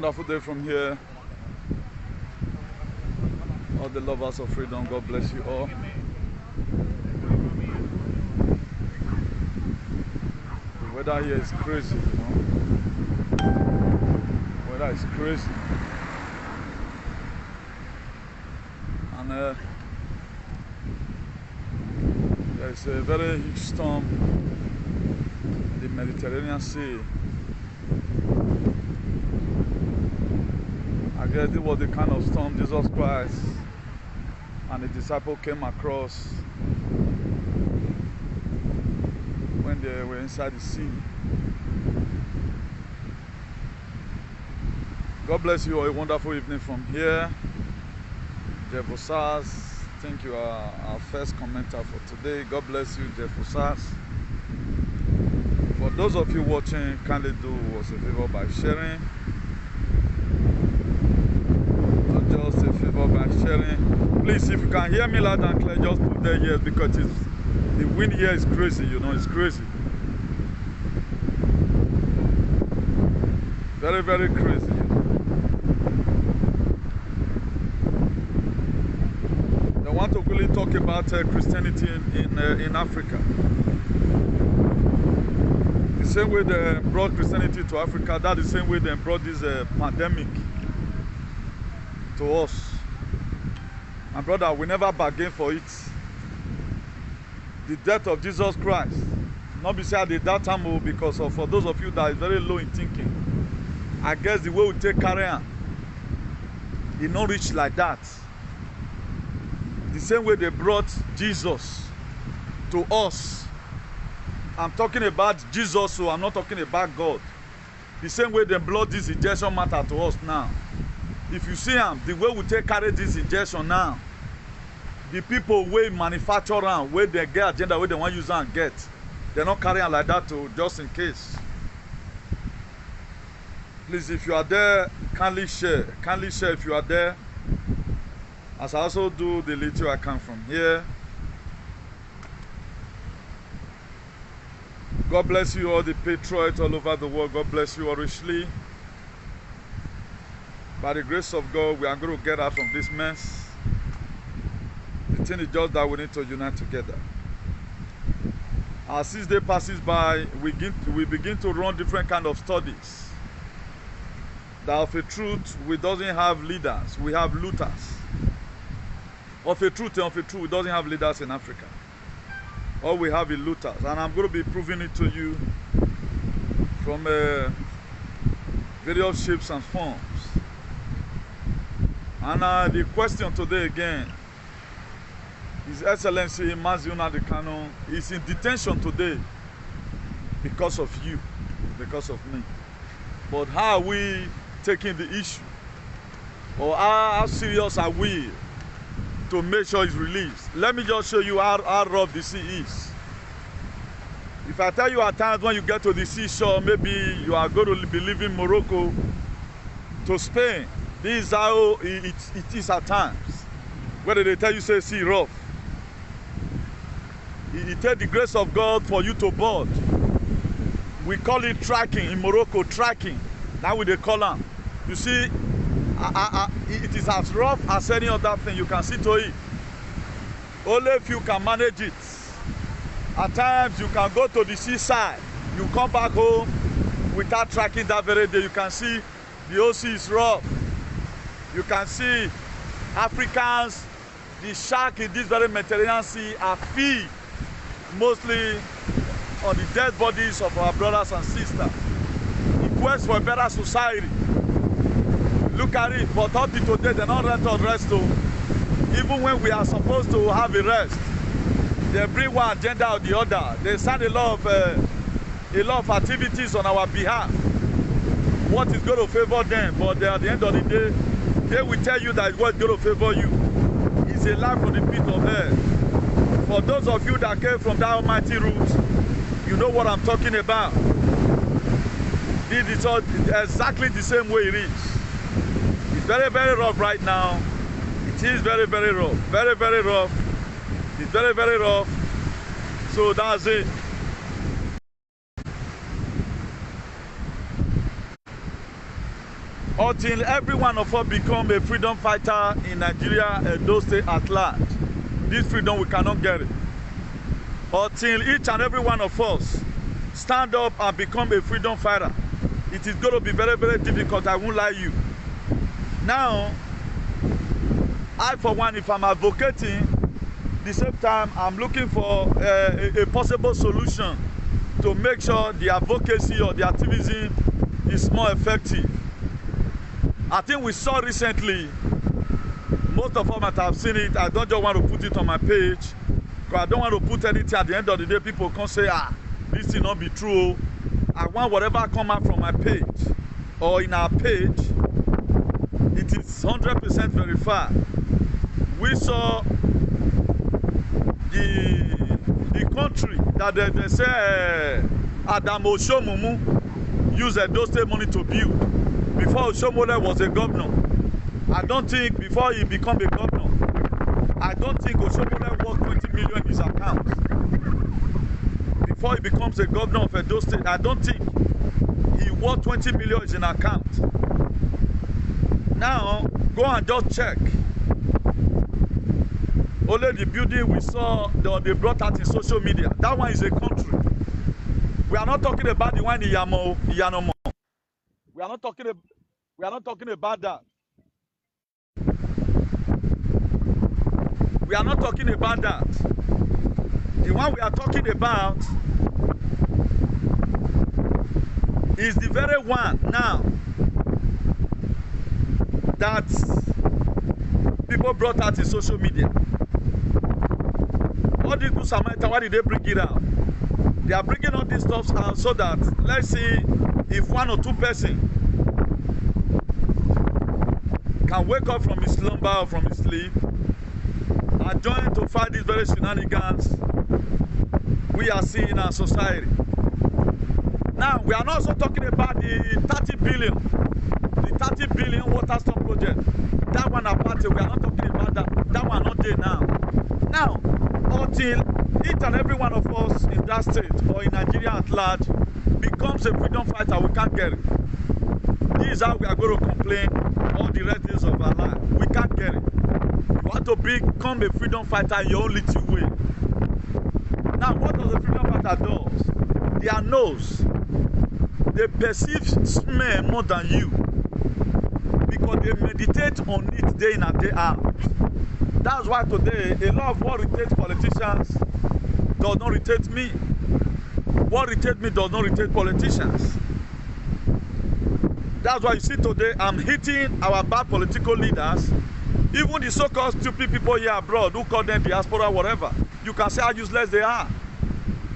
wonderful day from here. All the lovers of freedom, God bless you all. The weather here is crazy, you know. The weather is crazy. And there is a very huge storm in the Mediterranean Sea. I guess it was the kind of storm Jesus Christ and the disciples came across when they were inside the sea. God bless you all. A wonderful evening from here. Jeff Osas, I think you are our first commenter for today. God bless you, Jeff Osas. For those of you watching, kindly do us a favor by sharing. Just a favor by sharing. Please, if you can hear me loud and clear, just put there yes, because the wind here is crazy, you know, it's crazy. Very, very crazy. I want to really talk about Christianity in Africa. The same way they brought Christianity to Africa, that's the same way they brought this pandemic to us. And brother, we never bargain for it. The death of Jesus Christ, not be said at that time, because of, for those of you that is very low in thinking, I guess the way we take carry on, it not reach like that. The same way they brought Jesus to us. I'm talking about Jesus, so I'm not talking about God. The same way they brought this injection matter to us now. If you see them, the way we take carry this injection now, the people wey manufacture am, wey they get agenda, wey they want use am get, they not carry am like that to just in case. Please, if you are there, kindly share if you are there. As I also do the little I can from here. God bless you all, the patriots all over the world. God bless you all richly. By the grace of God, we are going to get out from this mess. The thing is just that we need to unite together. As 6 days passes by, we begin to run different kind of studies. That of a truth, we doesn't have leaders, we have looters. Of a truth, we doesn't have leaders in Africa. All we have is looters. And I'm going to be proving it to you from various shapes and forms. And the question today again, His Excellency Mazi Nnamdi Kanu is in detention today because of you, because of me. But how are we taking the issue? Or how serious are we to make sure he's released? Let me just show you how rough the sea is. If I tell you at times when you get to the seashore, maybe you are going to be leaving Morocco to Spain. This is how it is at times. Whether they tell you say sea rough. It takes the grace of God for you to board. We call it tracking in Morocco, tracking. Now we they call them. You see, it is as rough as any other thing. You can see to it. Only if you can manage it. At times you can go to the seaside. You come back home without tracking that very day. You can see the ocean is rough. You can see Africans, the shark in this very Mediterranean Sea are feed mostly on the dead bodies of our brothers and sisters. In quest for a better society. Look at it, but up to today they don't let us rest too. Even when we are supposed to have a rest, they bring one agenda or the other. They send a lot of activities on our behalf. What is going to favor them, but at the end of the day, they will tell you that what's going to favor you is a life from the pit of hell. For those of you that came from that almighty route, you know what I'm talking about. This is exactly the same way it is. It's very, very rough right now. It is very, very rough. Very, very rough. It's very, very rough. So that's it. until every one of us become a freedom fighter in Nigeria and those states at large. This freedom, we cannot get it. Until each and every one of us stand up and become a freedom fighter, it is going to be very, very difficult. I won't lie you. Now, I, for one, if I'm advocating, the same time, I'm looking for a possible solution to make sure the advocacy or the activism is more effective. I think we saw recently, most of us might have seen it. I don't just want to put it on my page, because I don't want to put anything at the end of the day. People can say, this will not be true. I want whatever come out from my page or in our page, it is 100% verified. We saw the country that they say Adam Oshomumu used those state money to build. Before Oshomole was a governor, I don't think, before he became a governor, I don't think Oshomole worth 20 million in his account. Before he becomes a governor of Edo State, I don't think he worth 20 million in his account. Now, go and just check. Only the building we saw, they brought out in social media. That one is a country. We are not talking about the one in Yanomo. We are not talking about that. We are not talking about that. The one we are talking about is the very one now that people brought out in social media. All these good Samaritan, why did they bring it out? They are bringing all these stuff out so that, let's see, if one or two persons can wake up from his slumber or from his sleep and join to fight these very shenanigans we are seeing in our society. Now, we are not also talking about the 30 billion water storm project. That one apart, we are not talking about that. That one not there now. Now, until each and every one of us in that state or in Nigeria at large becomes a freedom fighter, we can't get it. This is how we are going to complain all the rest days of our life. We can't get it. You want to become a freedom fighter in your own little way. Now, what does a freedom fighter do? Their nose, they perceive smell more than you because they meditate on it day in and day out. That's why today a lot of what irritates politicians does not irritate me. What irritates me does not irritate politicians. That's why you see today I'm hitting our bad political leaders, even the so-called stupid people here abroad who call them diaspora, whatever. You can say how useless they are.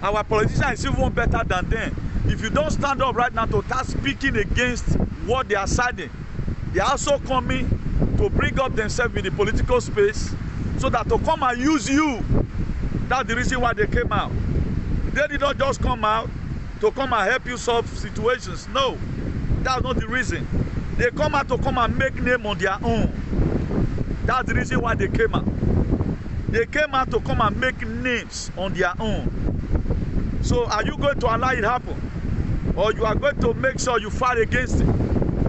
Our politicians is even better than them. If you don't stand up right now to start speaking against what they are siding, they are also coming to bring up themselves in the political space so that to come and use you. That's the reason why they came out. They did not just come out to come and help you solve situations. No, that's not the reason. They come out to come and make name on their own. That's the reason why they came out. They came out to come and make names on their own. So are you going to allow it happen? Or you are going to make sure you fight against it?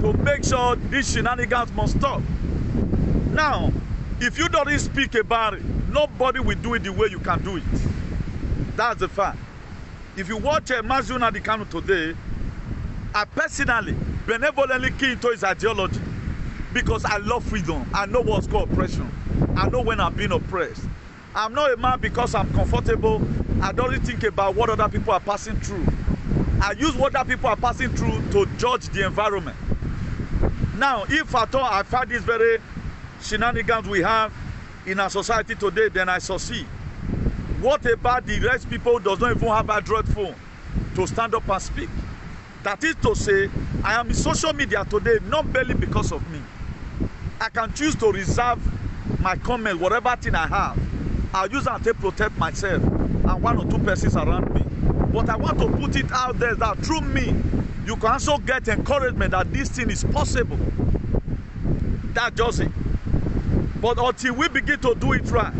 To make sure these shenanigans must stop? Now, if you don't speak about it, nobody will do it the way you can do it. That's the fact. If you watch Mazi Nnamdi Kanu today, I personally benevolently key into his ideology because I love freedom. I know what's called oppression. I know when I'm being oppressed. I'm not a man because I'm comfortable. I don't really think about what other people are passing through. I use what other people are passing through to judge the environment. Now, if at all I find these very shenanigans we have in our society today, then I succeed. What about the rest people who does not even have a Android phone to stand up and speak? That is to say, I am in social media today not barely because of me. I can choose to reserve my comment, whatever thing I have. I'll use that to protect myself and one or two persons around me. But I want to put it out there that through me, you can also get encouragement that this thing is possible. That's just it. But until we begin to do it right,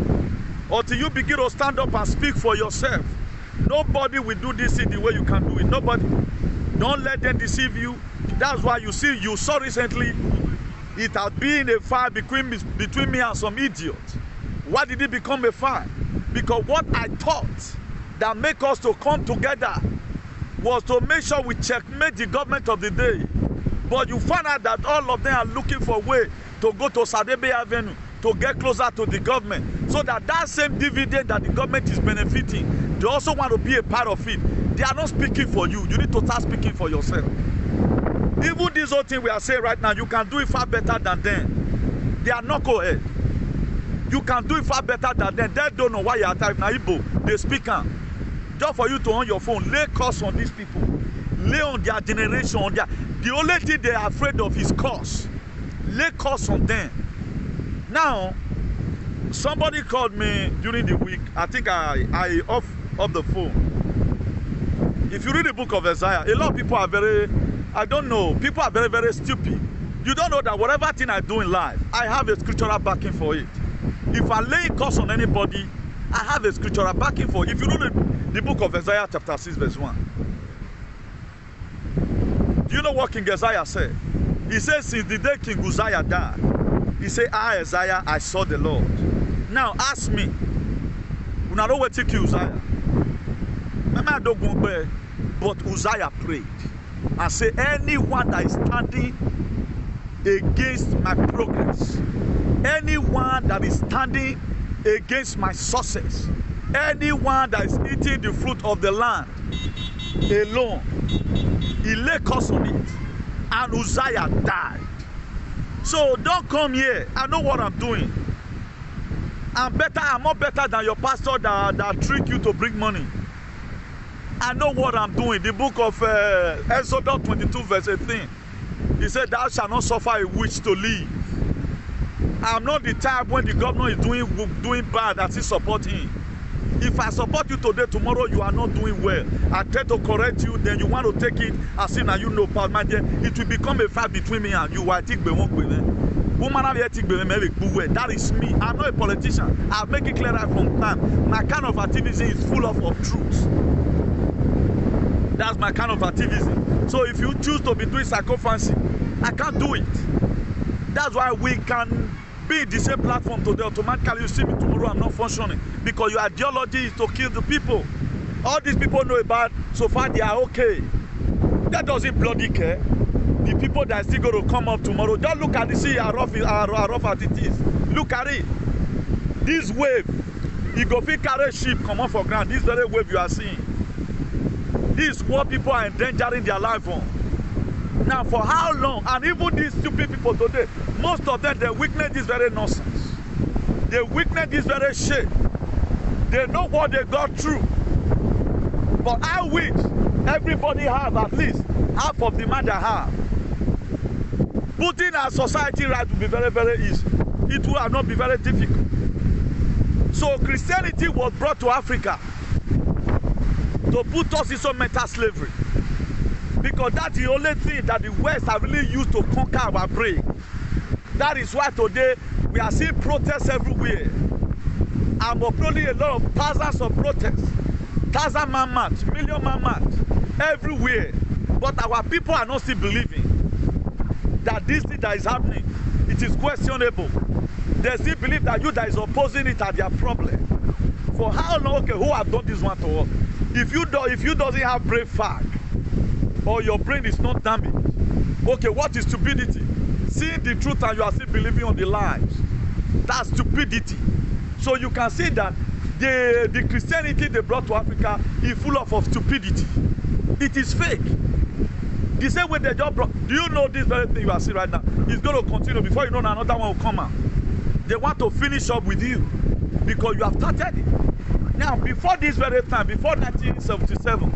until you begin to stand up and speak for yourself, Nobody will do this thing the way you can do it. Nobody. Don't let them deceive you. That's why you see, you saw recently, it has been a fight between me and some idiot. Why did it become a fight? Because what I thought that make us to come together was to make sure we checkmate the government of the day. But you find out that all of them are looking for a way to go to Sadebe Avenue to get closer to the government, so that that same dividend that the government is benefiting, they also want to be a part of it. They are not speaking for you. You need to start speaking for yourself. Even this whole thing we are saying right now, you can do it far better than them. They are knucklehead. You can do it far better than them. They don't know why you are typing na Igbo. They speak am. Just for you to on your phone, lay curse on these people. Lay on their generation, on their. The only thing they are afraid of is curse. Lay curse on them. Now, somebody called me during the week. I think I off the phone. If you read the book of Isaiah, a lot of people are very, I don't know, people are very, very stupid. You don't know that whatever thing I do in life, I have a scriptural backing for it. If I lay curse on anybody, I have a scriptural backing for it. If you read the book of Isaiah chapter 6 verse 1. Do you know what King Isaiah said? He says, since the day King Uzziah died, he said, I, Isaiah, I saw the Lord. Now ask me, you know what to kill Uzziah? But Uzziah prayed and said, anyone that is standing against my progress, anyone that is standing against my success, anyone that is eating the fruit of the land alone, he lay curse on it, and Uzziah died. So don't come here. I know what I'm doing. I'm more better than your pastor that trick you to bring money. I know what I'm doing. The book of Exodus 22 verse 18. He said, thou shalt not suffer a witch to live. I'm not the type when the governor is doing bad that he support him. If I support you today, tomorrow you are not doing well. I try to correct you, then you want to take it as if now you know, it will become a fight between me and you. I think that is me. I'm not a politician. I'll make it clear right from time. My kind of activism is full of truth. That's my kind of activism. So if you choose to be doing psychophancy, I can't do it. That's why we can be in the same platform today. Automatically you see me tomorrow, I'm not functioning. Because your ideology is to kill the people. All these people know about, so far they are okay. That doesn't bloody care. The people that are still going to come up tomorrow, just look at this, see how rough as it is. Look at it. This wave, you go fit carry ship come on for ground. This very wave you are seeing. This is what people are endangering their life on. Now for how long? And even these stupid people today, most of them, they witness this very nonsense. They witness this very shit. They know what they got through. But I wish everybody have at least half of the man they have. Putting our society right will be very, very easy. It will not be very difficult. So Christianity was brought to Africa to put us in some mental slavery. Because that's the only thing that the West have really used to conquer our brain. That is why today we are seeing protests everywhere. And probably a lot of thousands of protests, 1,000-man march, million-man march, everywhere. But our people are not still believing that this thing that is happening, it is questionable. They still believe that you that is opposing it are their problem. For how long? Okay, who have done this one to us? If you doesn't have brain fag, or your brain is not damaged, okay, what is stupidity? Seeing the truth and you are still believing on the lies. That's stupidity. So you can see that the Christianity they brought to Africa is full of stupidity. It is fake. The same way they just brought. Do you know this very thing you are seeing right now? It's going to continue. Before you know, another one will come out. They want to finish up with you because you have started it. Now, before this very time, before 1977,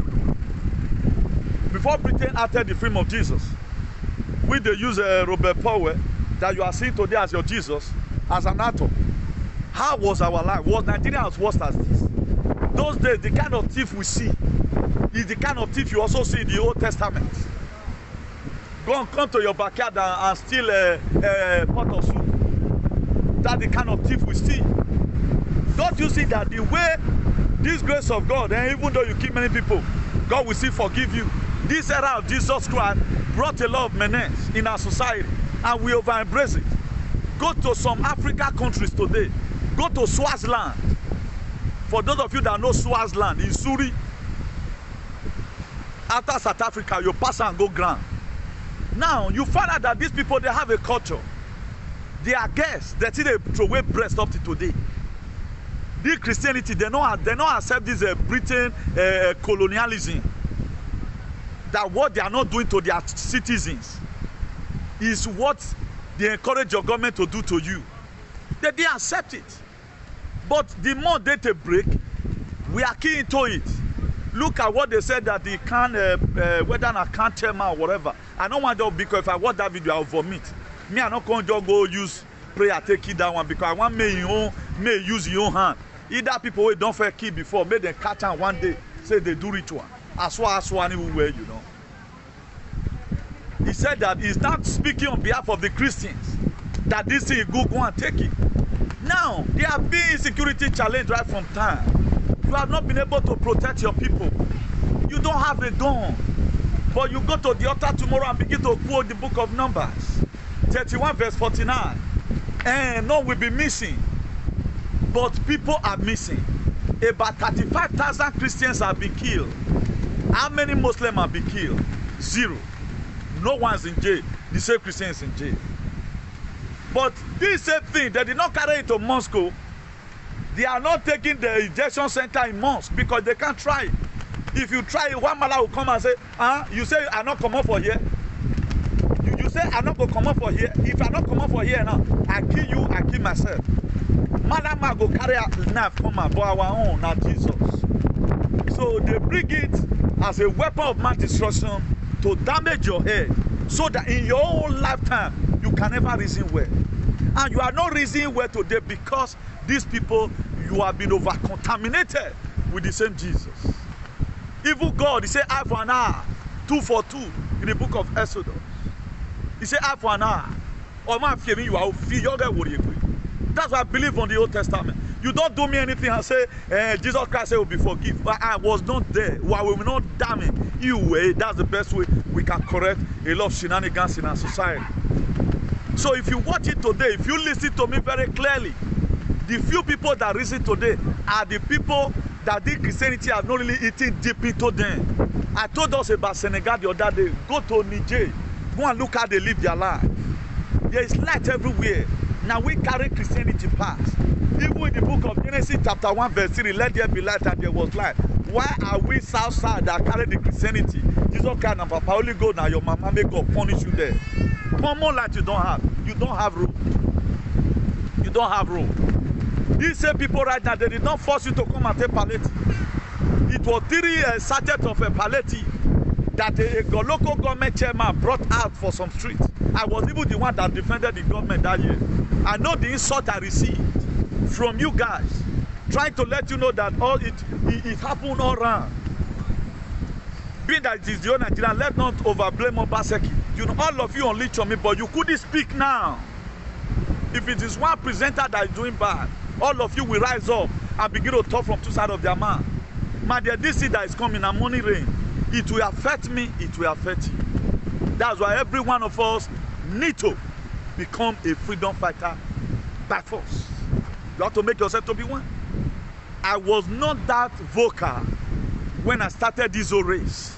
before Britain entered the freedom of Jesus, we they use Robert Powell that you are seeing today as your Jesus, as an actor. How was our life? Was Nigeria as worse as this? Those days, the kind of thief we see is the kind of thief you also see in the Old Testament. Go and come to your backyard and steal a pot of soup. That's the kind of thief we see. Don't you see that the way This grace of God, even though you kill many people, God will still forgive you. This era of Jesus Christ brought a lot of menace in our society, and we over-embrace it. Go to some African countries today. Go to Swaziland. For those of you that know Swaziland, in Suri, after South Africa, you pass and go ground. Now, you find out that these people, they have a culture. They are guests. They see they throw away breast up to today. This Christianity, they don't accept this Britain colonialism. That what they are not doing to their citizens is what they encourage your government to do to you. They didn't accept it. But the more data break, we are key into it. Look at what they said that they can't, whether I can't tell me or whatever. I don't want that because if I watch that video, I'll vomit. Me, I'm not going to just go use prayer, take it that one because I want me use your own hand. Either people who don't fair key before, make them catch on one day, say they do ritual. Aswa anywhere, you know. He said that he's not speaking on behalf of the Christians, that this thing go and take it. Now, there have been insecurity challenge right from time. You have not been able to protect your people. You don't have a gun. But you go to the altar tomorrow and begin to quote the book of Numbers, 31 verse 49. And none will be missing. But people are missing. About 35,000 Christians have been killed. How many Muslims have been killed? 0. No one's in jail. The same Christians in jail. But this same thing, they did not carry it to Moscow. They are not taking the injection center in mosque because they can't try it. If you try it, one mother will come and say, you say I'm not coming for here. You say I'm not going to come up for here. If I'm not coming up for here now, I kill you, I kill myself. Madam go carry a knife come and for our own, not Jesus. So they bring it as a weapon of mass destruction to damage your head, so that in your own lifetime you can never reason well. And you are not reasoning well today because these people, you have been over contaminated with the same Jesus. Even God, he said eye for an eye, 2 for 2 in the book of Exodus. He said eye for an eye. Or man fear me, you are fear your guy would agree. That's what I believe on the Old Testament. You don't do me anything and say Jesus Christ will be forgiven. But I was not there. Why we will not damn him? You way, that's the best way we can correct a lot of shenanigans in our society. So if you watch it today, if you listen to me very clearly, the few people that listen today are the people that the Christianity have not really eaten deep into them. I told us about Senegal the other day. Go to Niger. Go and look how they live their life. There is light everywhere. Now we carry Christianity past. Even in the book of Genesis chapter 1 verse 3, let there be light and there was light. Why are we Southside that carry the Christianity? Jesus Christ and Papa only go now, your mama may God punish you there. Common light you don't have. You don't have room. You don't have room. These same people right now, they did not force you to come and take palliative. It was 3 sachets of a palliative that a local government chairman brought out for some streets. I was even the one that defended the government that year. I know the insult I received from you guys, trying to let you know that all it happened all around. Being that it is the old Nigeria, let not overblame Obaseki. You know, all of you unleash on me, but you couldn't speak now. If it is one presenter that is doing bad, all of you will rise up and begin to talk from 2 sides of their mouth. My dear, this seed that is coming, a money rain, it will affect me, it will affect you. That's why every one of us need to become a freedom fighter by force. You have to make yourself to be one. I was not that vocal when I started this whole race.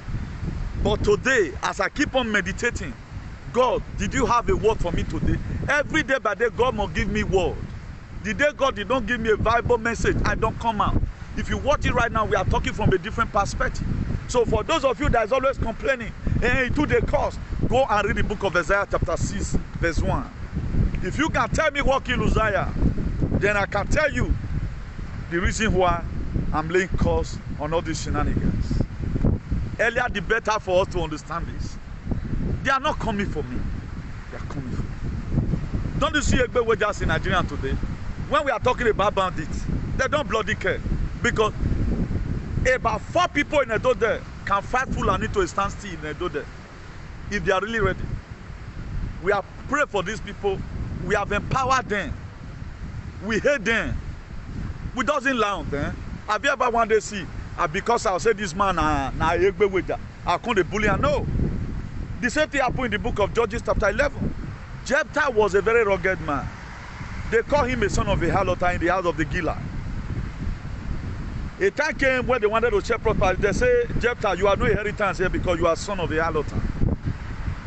But today, as I keep on meditating, God, did you have a word for me today? Every day by day, God must give me word. The day God did not give me a viable message, I don't come out. If you watch it right now, we are talking from a different perspective. So for those of you that is always complaining, it took the cost, go and read the book of Isaiah chapter 6, verse 1. If you can tell me what killed Uzziah, then I can tell you the reason why I'm laying curse on all these shenanigans. Earlier, the better for us to understand this. They are not coming for me. They are coming for me. Don't you see Egbe Wajas in Nigeria today? When we are talking about bandits, they don't bloody care. Because about 4 people in Edo there can fight Fulani to a standstill in Edo there, if they are really ready. We have prayed for these people. We have empowered them. We hate them. We doesn't lie on them. Have you ever one day see, because I'll say this man na egbe with that, I can't the bully and no. The same thing happened in the book of Judges chapter 11. Jephthah was a very rugged man. They call him a son of a harlot in the house of the Gilead. A time came when they wanted to share property. They say, Jephthah, you have no inheritance here because you are son of a harlot.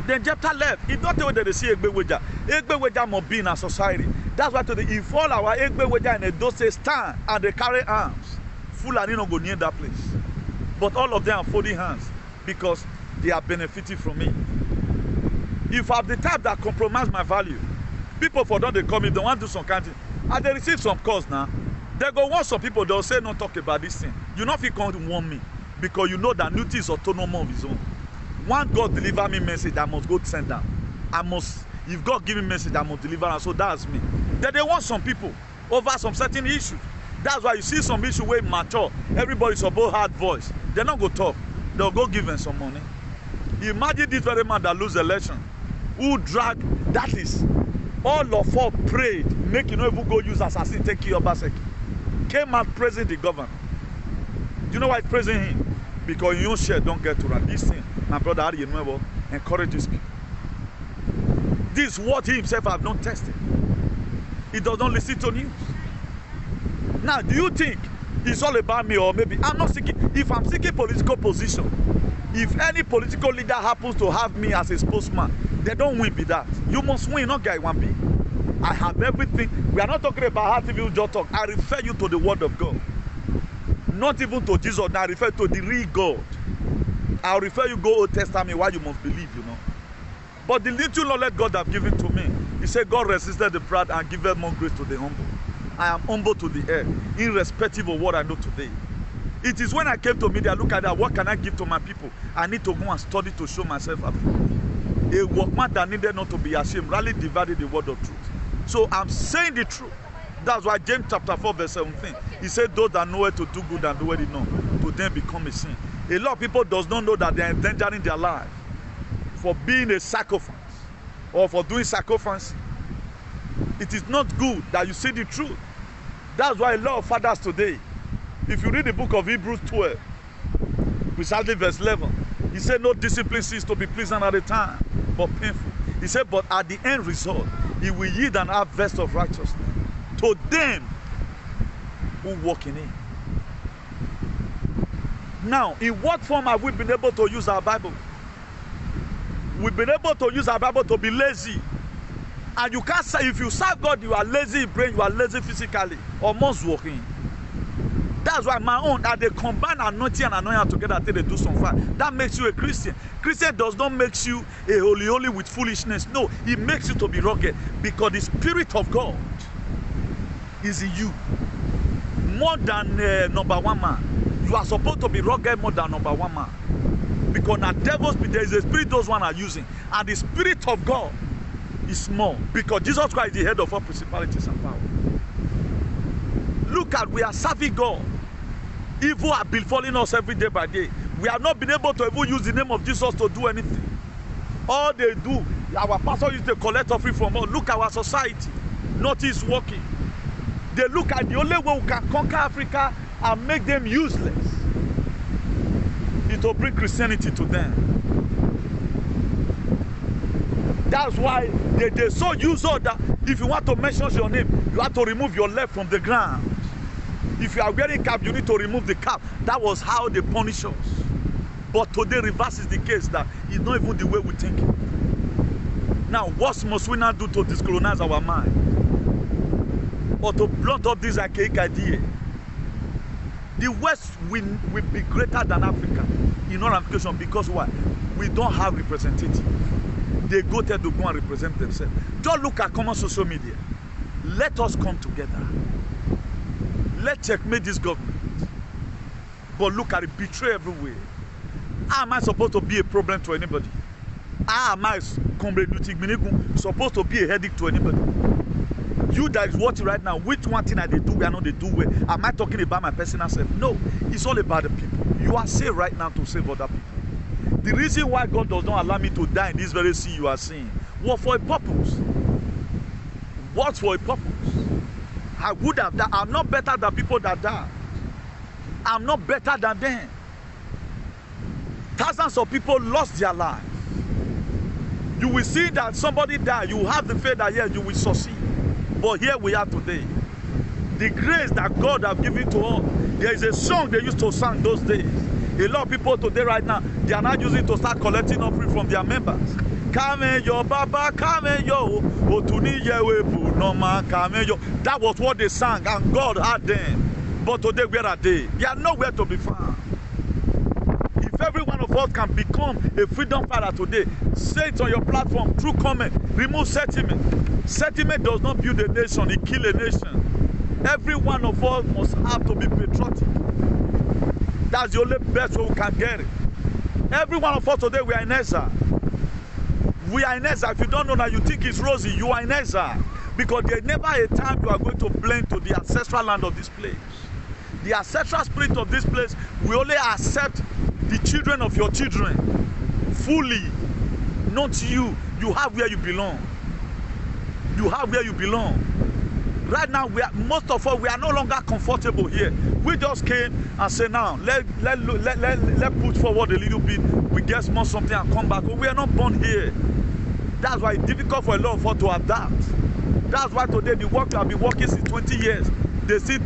Then Jephthah left. It's not the way that they see Egbeweja. Egbeweja must be in our society. That's why today, if all our Egbeweja in Edo State stand and they carry arms, Fulani no go near that place. But all of them are folding hands because they are benefiting from me. If I have the type that compromise my value, people for them they come if they want to do some kind of thing, and they receive some calls now, they go want some people, they'll say, don't talk about this thing. You know if you can't warn me, because you know that Nuti is autonomous of his own. One God deliver me message, I must go send down. If God give me message, I must deliver, and so that's me. Then they want some people over some certain issues. That's why you see some issue where mature, everybody's about hard voice. They're not go talk, they'll go give them some money. Imagine this very man that lose election, who drag, that is, all of us prayed, make you know even go use assassin, take you Obaseki. Came out praising the governor. Do you know why he's praising him? Because your share don't get to run. This thing, my brother Ari Yenuevo encourages people. This is what he himself have not tested. He does not listen to news. Now, do you think it's all about me, or maybe I'm not seeking? If I'm seeking political position, if any political leader happens to have me as a spokesman, they don't win be that. You must win, not guy one be. I have everything. We are not talking about how TV just talk. I refer you to the word of God. Not even to Jesus. I refer to the real God. I'll refer you go Old Testament why you must believe, you know. But the little knowledge God have given to me, he said God resisted the proud and giveth more grace to the humble. I am humble to the end, irrespective of what I know today. It is when I came to media, look at that, what can I give to my people? I need to go and study to show myself approved. A workman that needed not to be ashamed, rarely divided the word of truth. So I'm saying the truth. That's why James chapter 4 verse 17, he said those that know it to do good and do it not, to them become a sin. A lot of people does not know that they are endangering their life for being a sacrifice or for doing sacrifice. It is not good that you see the truth. That's why a lot of fathers today, if you read the book of Hebrews 12, precisely verse 11, he said no discipline ceases to be pleasant at the time, but painful. He said, but at the end result, he will yield an harvest of righteousness to them who walk in it. Now, in what form have we been able to use our Bible? We've been able to use our Bible to be lazy. And you can't say, if you serve God, you are lazy in brain, you are lazy physically, or most working. That's why my own, that they combine anointing and anointing together until they do some fun. That makes you a Christian. Christian does not make you a holy with foolishness. No, it makes you to be rugged because the Spirit of God is in you. More than number one man. You are supposed to be rugged more than number one man. Because now devil's there is a spirit those one are using. And the Spirit of God is small. Because Jesus Christ is the head of all principalities and power. Look at, we are serving God. Evil have been following us every day by day. We have not been able to even use the name of Jesus to do anything. All they do, our pastor used to collect offering from us. Look at our society. Notice working. They look at the only way we can conquer Africa and make them useless is to bring Christianity to them. That's why they so use all that. If you want to mention your name, you have to remove your leg from the ground. If you are wearing cap, you need to remove the cap. That was how they punish us. But today reverses the case that it's not even the way we think. Now, what must we now do to discolonize our mind? Or to blunt up this archaic idea? The West will be greater than Africa in all ramifications because why? We don't have representatives. They go there to go and represent themselves. Don't look at common social media. Let us come together. Let's checkmate this government. But look at it, betray everywhere. How am I supposed to be a problem to anybody? How am I supposed to be a headache to anybody? You that is watching right now, which one thing that they do, we are not they do well. Am I talking about my personal self? No, it's all about the people. You are saved right now to save other people. The reason why God does not allow me to die in this very sea you are seeing was for a purpose. What for a purpose? I would have died. I'm not better than people that die. I'm not better than them. Thousands of people lost their lives. You will see that somebody died. You have the faith that, yes, you will succeed. But here we are today. The grace that God has given to us. There is a song they used to sing those days. A lot of people today right now, they are not using to start collecting offering from their members. Kameyo Baba, Kameyo, Otuni Yewebu, Noma, Kameyo. That was what they sang, and God had them. But today, where are they? They are nowhere to be found. If every one of us can become a freedom fighter today, say it on your platform, through comment, remove sentiment. Sentiment does not build a nation, it kills a nation. Every one of us must have to be patriotic. That's the only best way we can get it. Every one of us today, we are in exile. We are in exile. If you don't know that, you think it's rosy, you are in exile. Because there's never a time you are going to blend to the ancestral land of this place. The ancestral spirit of this place will only accept the children of your children fully, not you. You have where you belong. You have where you belong. Right now, most of us, we are no longer comfortable here. We just came and said, now, let put forward a little bit. We get small something and come back. But we are not born here. That's why it's difficult for a lot of us to adapt. That's why today, the work we have been working since 20 years, they still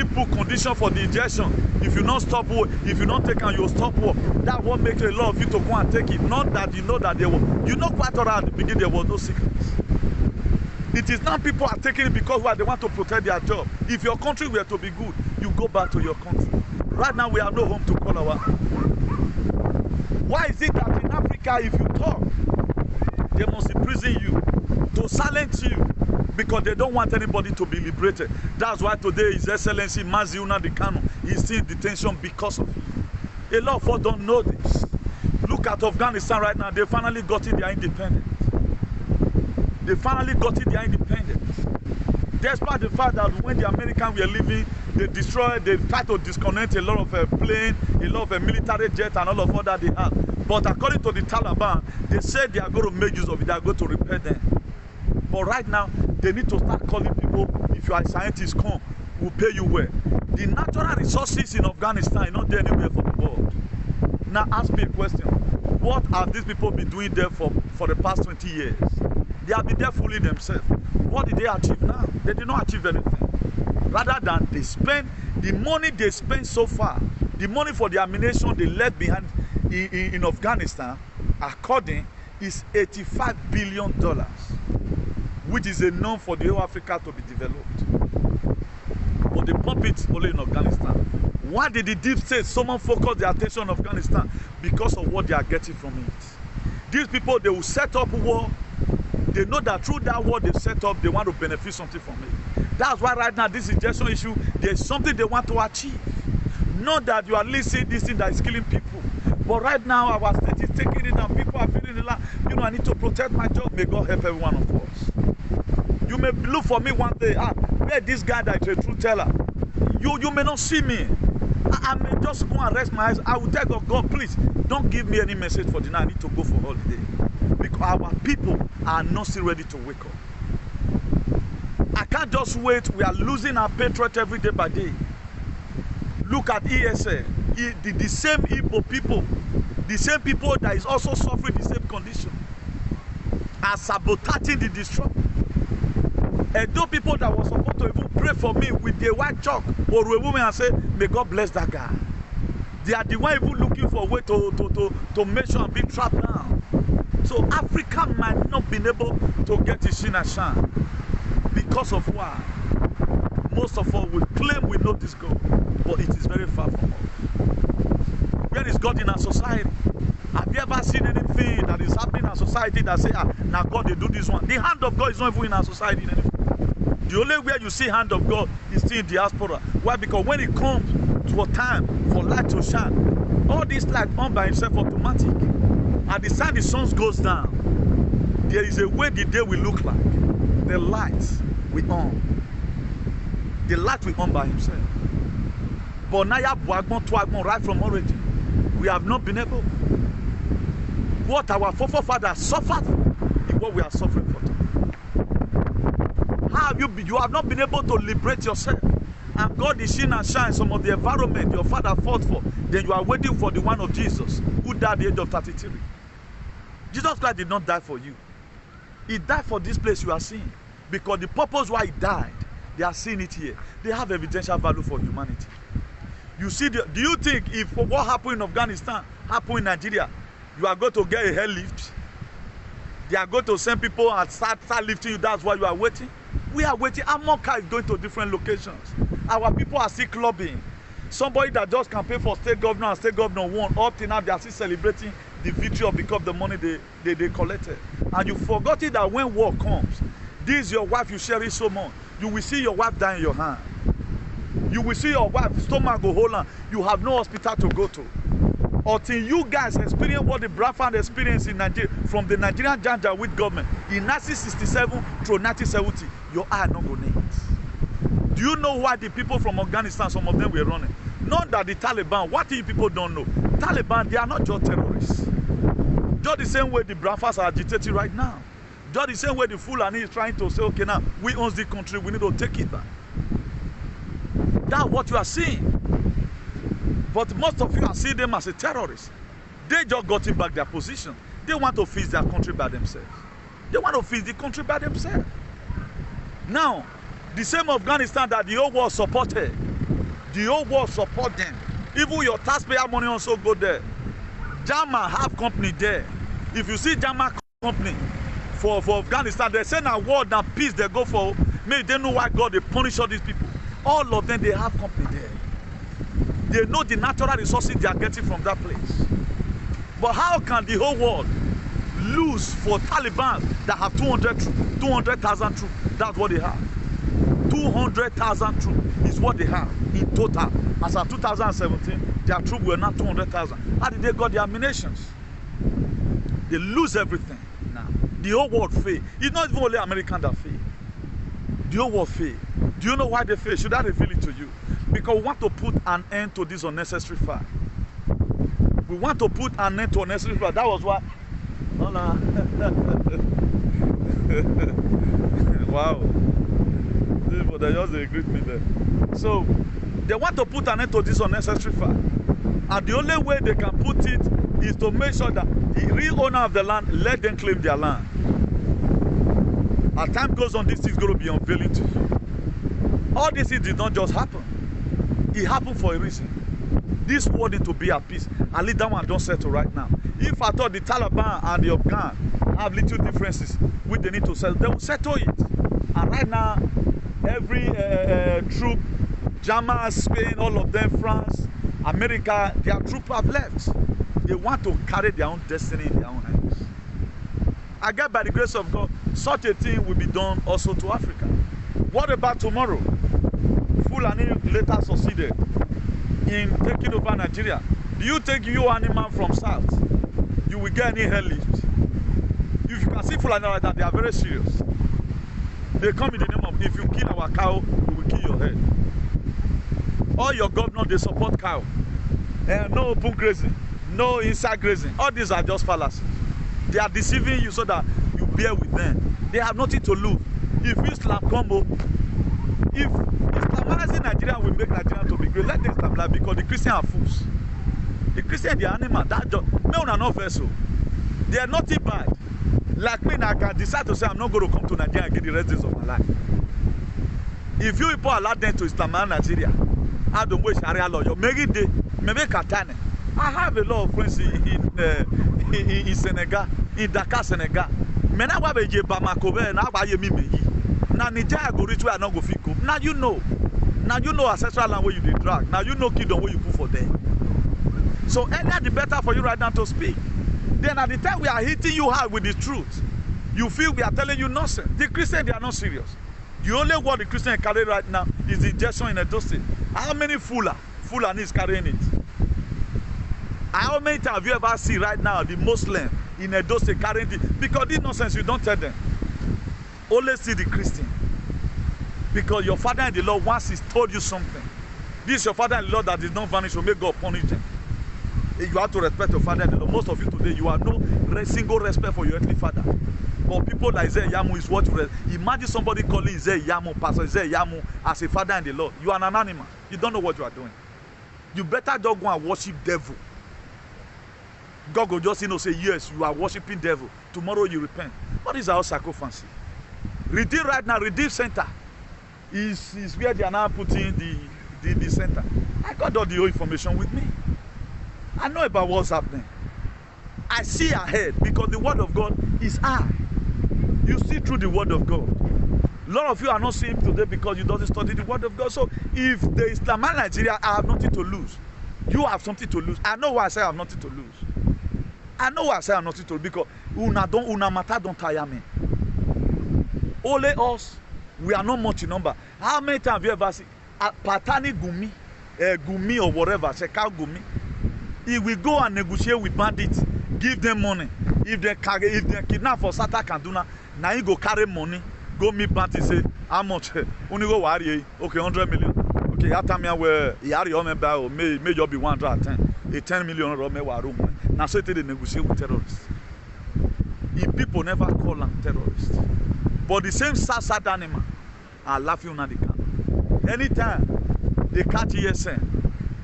put condition for the injection. If you not stop work, if you not take and you'll stop work, that won't make a lot of you to go and take it. Not that you know that there was, you know quite around at the beginning there was no sickness. It is now people are taking it because why they want to protect their job. If your country were to be good, you go back to your country. Right now we have no home to call our own. Why is it that in Africa, if you talk, they must imprison you, to silence you, because they don't want anybody to be liberated. That's why today His Excellency Mazi Nnamdi Kanu is still in detention because of it. A lot of us don't know this. Look at Afghanistan right now. They finally got in their independence. They finally got in their independence. Despite the fact that when the Americans were leaving, they tried to disconnect a lot of planes, a lot of military jets and all of what that they have. But according to the Taliban, they said they are going to make use of it, they are going to repair them. But right now, they need to start calling people, if you are a scientist, come, we'll pay you well. The natural resources in Afghanistan are not there anywhere for the world. Now ask me a question. What have these people been doing there for the past 20 years? They have been there fooling themselves. What did they achieve now? They did not achieve anything. Rather than they spend, the money they spent so far, the money for the ammunition they left behind in Afghanistan, according, is $85 billion. Which is enough for the whole Africa to be developed. But they pump it only in Afghanistan. Why did the deep state so much focus their attention on Afghanistan? Because of what they are getting from it. These people, they will set up war. They know that through that war they set up, they want to benefit something from it. That's why right now, this injection issue, there's something they want to achieve. Not that you are listening this thing that is killing people. But right now, our state is taking it and people are feeling like, you know, I need to protect my job. May God help every one of us. You may look for me one day, where this guy that is a truth teller. You may not see me. I may just go and rest my eyes. I will tell God, please, don't give me any message for dinner. I need to go for holiday. Because our people are not still ready to wake up. I can't just wait. We are losing our patriot every day by day. Look at ESL. The same Igbo people, the same people that is also suffering the same condition, are sabotaging the destruction. And those people that were supposed to even pray for me with the white chalk or a woman and say, may God bless that guy. They are the one even looking for a way to make sure and be trapped now. So Africa might not be able to get to Shinashan because of why? Most of us will claim we know this God, but it is very far from us. Where is God in our society? Have you ever seen anything that is happening in our society that say, now God, they do this one? The hand of God is not even in our society anymore. The only way you see hand of God is still in diaspora. Why? Because when it comes to a time for light to shine, all this light on by itself automatic. At the time the sun goes down, there is a way the day will look like. The lights will on. The light will on by himself. But now right from origin, we have not been able. What our forefathers suffered is what we are suffering for today. How have you been? You have not been able to liberate yourself. and God is shine and shine some of the environment your father fought for, then you are waiting for the one of Jesus who died at the age of 33. Jesus Christ did not die for you. He died for this place you are seeing. Because the purpose why he died, they are seeing it here. They have evidential value for humanity. You see, do you think if what happened in Afghanistan happened in Nigeria, you are going to get a airlift? They are going to send people and start lifting you. That's why you are waiting. We are waiting. Amoka is going to different locations. Our people are still clubbing. Somebody that just campaigned for state governor and state governor won, up till now they are still celebrating the victory of because of the money they collected. And you forgot it that when war comes, this is your wife you cherish so much. You will see your wife die in your hand. You will see your wife stomach go hold on. You have no hospital to go to. Until you guys experience what the Bradford experienced in Nigeria from the Nigerian Janjaweed government in 1967 through 1970, your eye not go need. Do you know why the people from Afghanistan, some of them were running? Not that the Taliban, what you people don't know. Taliban, they are not just terrorists. Just the same way the Bradfords are agitating right now. Just the same way the Fulani is trying to say, okay, now we own the country, we need to take it back. That's what you are seeing. But most of you are seeing them as a terrorist. They just gotten back their position. They want to fix their country by themselves. They want to fix the country by themselves. Now, the same Afghanistan that the whole world supported, the whole world support them. Even your taxpayer money also go there. Jama have company there. If you see Jama company for Afghanistan, they say now war and peace they go for. Maybe they know why God they punish all these people. All of them, they have company there. They know the natural resources they are getting from that place. But how can the whole world lose for Taliban that have 200,000 troops? That's what they have. 200,000 troops is what they have in total. As of 2017, their troops were not 200,000. How did they got their ammunitions? They lose everything now. The whole world fail. It's not even only American that fail. The whole world fail. Do you know why they fail? Should I reveal it to you? Because we want to put an end to this unnecessary fight. We want to put an end to unnecessary fight. That was what. Hola. Wow. They just greet me there. So they want to put an end to this unnecessary fight. And the only way they can put it is to make sure that the real owner of the land let them claim their land. As time goes on, this is going to be unveiling to you. All this did not just happen. It happened for a reason. This world need to be at peace. At least that one don't settle right now. If I thought the Taliban and the Afghan have little differences which they need to settle, they will settle it. And right now, every troop, Germany, Spain, all of them, France, America, their troops have left. They want to carry their own destiny in their own hands. I get by the grace of God, such a thing will be done also to Africa. What about tomorrow? Fulani later succeeded in taking over Nigeria. Do you think you animal from south, you will get any airlift? If you can see Fulani like that, they are very serious. They come in the name of, if you kill our cow, we will kill your head. All your governors, they support cow. No open grazing, no inside grazing. All these are just fallacies. They are deceiving you so that you bear with them. They have nothing to lose. If Islam come, if Islamizing Nigeria will make Nigeria to be great, let them Islamize because the Christians are fools. The Christians, they are animal. That just, me una not vessel. They are nothing bad. Like me, I can decide to say I'm not going to come to Nigeria and get the rest of my life. If you people allow them to Islamize Nigeria, I don't wish Sharia law. Maybe Katane. I have a lot of friends in Senegal, in Dakar, Senegal. Men I have a Bamako, and I buy me. Now Nigeria go rich where I not go fit. Now you know. Now you know ancestral land where you did drag. Now you know kingdom where you put for them. So earlier the better for you right now to speak. Then at the time we are hitting you hard with the truth, you feel we are telling you nonsense. The Christians, they are not serious. The only word the Christian carry right now is the injection in a dosage. How many Fulani is carrying it? How many times have you ever seen right now the Muslim in a dosage carrying it? Because this nonsense you don't tell them. Only see the Christian. Because your father in the Lord once he's told you something. This is your father in the Lord that did not vanish, will make God punish them. You have to respect your father in the Lord. Most of you today, you have no single respect for your earthly father. But people like Isaiah Yamu is what you read. Imagine somebody calling Isaiah Yamu, Pastor Isaiah Yamu, as a father in the Lord. You are an animal. You don't know what you are doing. You better just go and worship devil. God will just say, yes, you are worshiping devil. Tomorrow you repent. What is our sacrifice? Redeem right now, Redeem Center is where they are now putting the center. I got all the whole information with me. I know about what's happening. I see ahead because the word of God is high. You see through the word of God. A lot of you are not seeing today because you don't study the word of God. So if the Islam and Nigeria, I have nothing to lose. You have something to lose. I know why I say I have nothing to lose. I know why I say I have nothing to lose because una matter don't tire me. Only us, we are not much in number. How many times have you ever seen Patani Gumi or whatever, Shekau Gumi? He will go and negotiate with bandits, give them money. If they kidnap for Sata Kaduna, now he go carry money, go meet bandits, say, how much? Only go worry, okay, 100 million. Okay, after me, where he had your member, may just be 110. A 10 million room. Now, so they negotiate with terrorists. If people never call them terrorists. But the same sad animal are laughing on the camp. Anytime they catch ESN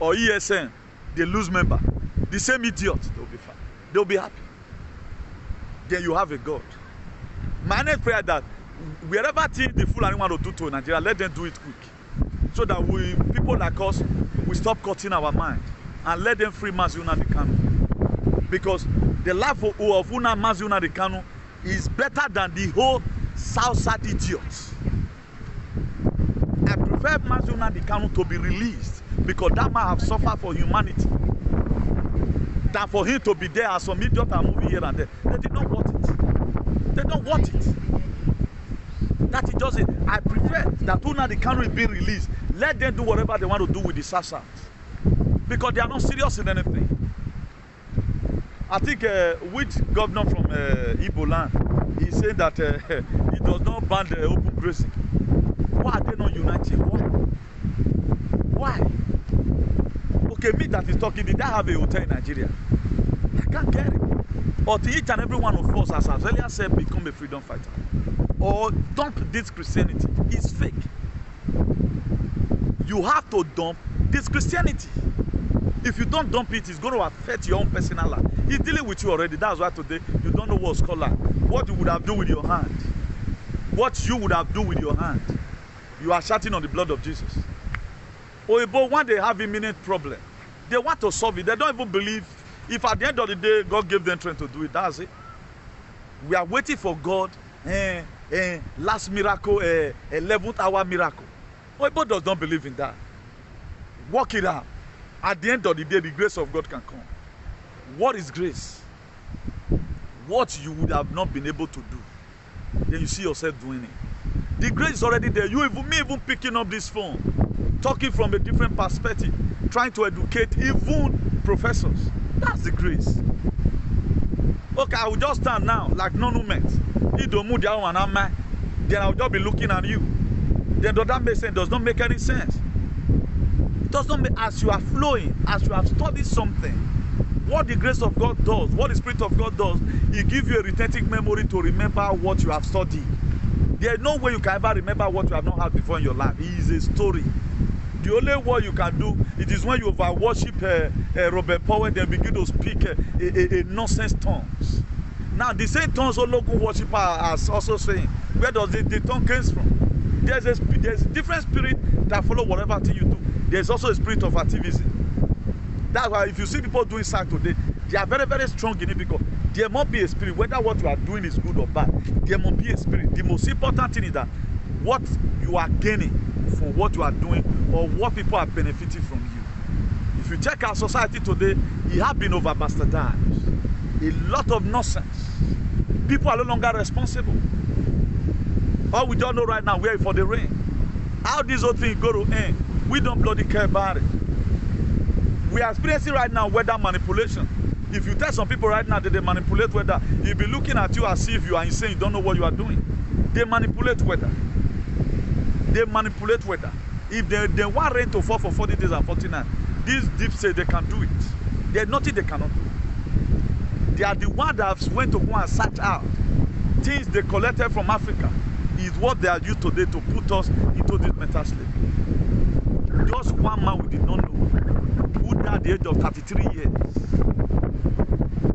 or ESN, they lose member. The same idiot, they'll be fine. They'll be happy. Then you have a God. My next prayer that wherever the fool anyone will do to Nigeria, let them do it quick. So that people like us, we stop cutting our mind and let them free Mazi Nnamdi Kanu. Because the life of Mazi Nnamdi Kanu is better than the whole South idiots. I prefer Mazi Nnamdi Kanu to be released because that man have suffered for humanity than for him to be there as some idiot are moving here and there. They did not want it. They don't want it. That is just it. I prefer that Nnamdi Kanu will be released. Let them do whatever they want to do with the SARS. Because they are not serious in anything. I think which governor from Igbo land, he said that he does not ban the open grazing. Why are they not united? Why? Okay, me that is talking, did I have a hotel in Nigeria? I can't get it. But each and every one of us, as Azalea said, become a freedom fighter. Or dump this Christianity. It's fake. You have to dump this Christianity. If you don't dump it, it's going to affect your own personal life. He's dealing with you already. That's why today you don't know what's called. What you would have done with your hand. What you would have done with your hand. You are shouting on the blood of Jesus. But when they have imminent problem, they want to solve it. They don't even believe. If at the end of the day, God gave them strength to do it, that's it. We are waiting for God. Last miracle, 11th hour miracle. But does not believe in that. Work it out. At the end of the day, the grace of God can come. What is grace? What you would have not been able to do. Then you see yourself doing it. The grace is already there. Me even picking up this phone, talking from a different perspective, trying to educate even professors. That's the grace. Okay, I will just stand now like non-movement. Then I will just be looking at you. Then does that make sense? Does not make any sense. It does not make, as you are flowing, as you have studied something, what the grace of God does, what the Spirit of God does, He gives you a retentive memory to remember what you have studied. There is no way you can ever remember what you have not had before in your life. It is a story. The only way you can do it is when you over worship Robert Powell, then begin to speak a nonsense tongues. Now the same tongues all local worshiper are also saying, where does the tongue comes from? There's a different spirit that follow whatever thing you do. There's also a spirit of activism. That's why if you see people doing sack today, they are very, very strong in it because there must be a spirit, whether what you are doing is good or bad. There must be a spirit. The most important thing is that what you are gaining from what you are doing or what people are benefiting from you. If you check our society today, it has been over bastardized. A lot of nonsense. People are no longer responsible. All we don't know right now, we're for the rain. How this whole thing go to end, we don't bloody care about it. We are experiencing right now weather manipulation. If you tell some people right now that they manipulate weather, they'll be looking at you as if you are insane, you don't know what you are doing. They manipulate weather. They manipulate weather. If they want rain to fall for 40 days and 49, these deep say they can do it. There's nothing they cannot do. They are the ones that went to go and search out things they collected from Africa is what they are used today to put us into this mental slavery. Just one man we did not know, who died at the age of 33 years.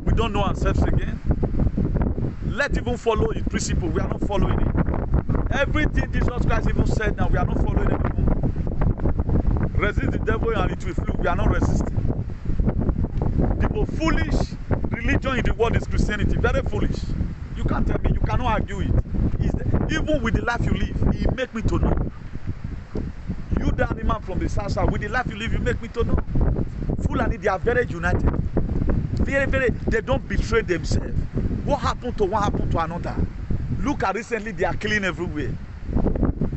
We don't know ourselves again. Let's even follow his principle. We are not following it. Everything Jesus Christ even said now, we are not following it anymore. Resist the devil and it will flee. We are not resisting. The most foolish religion in the world is Christianity. Very foolish. You can't tell me. You cannot argue it. Even with the life you live, he make me to know. You the animal from the south side, with the life you live, you make me to know. Fulani, they are very united. They don't betray themselves. What happened to one happened to another. Look at recently, they are killing everywhere.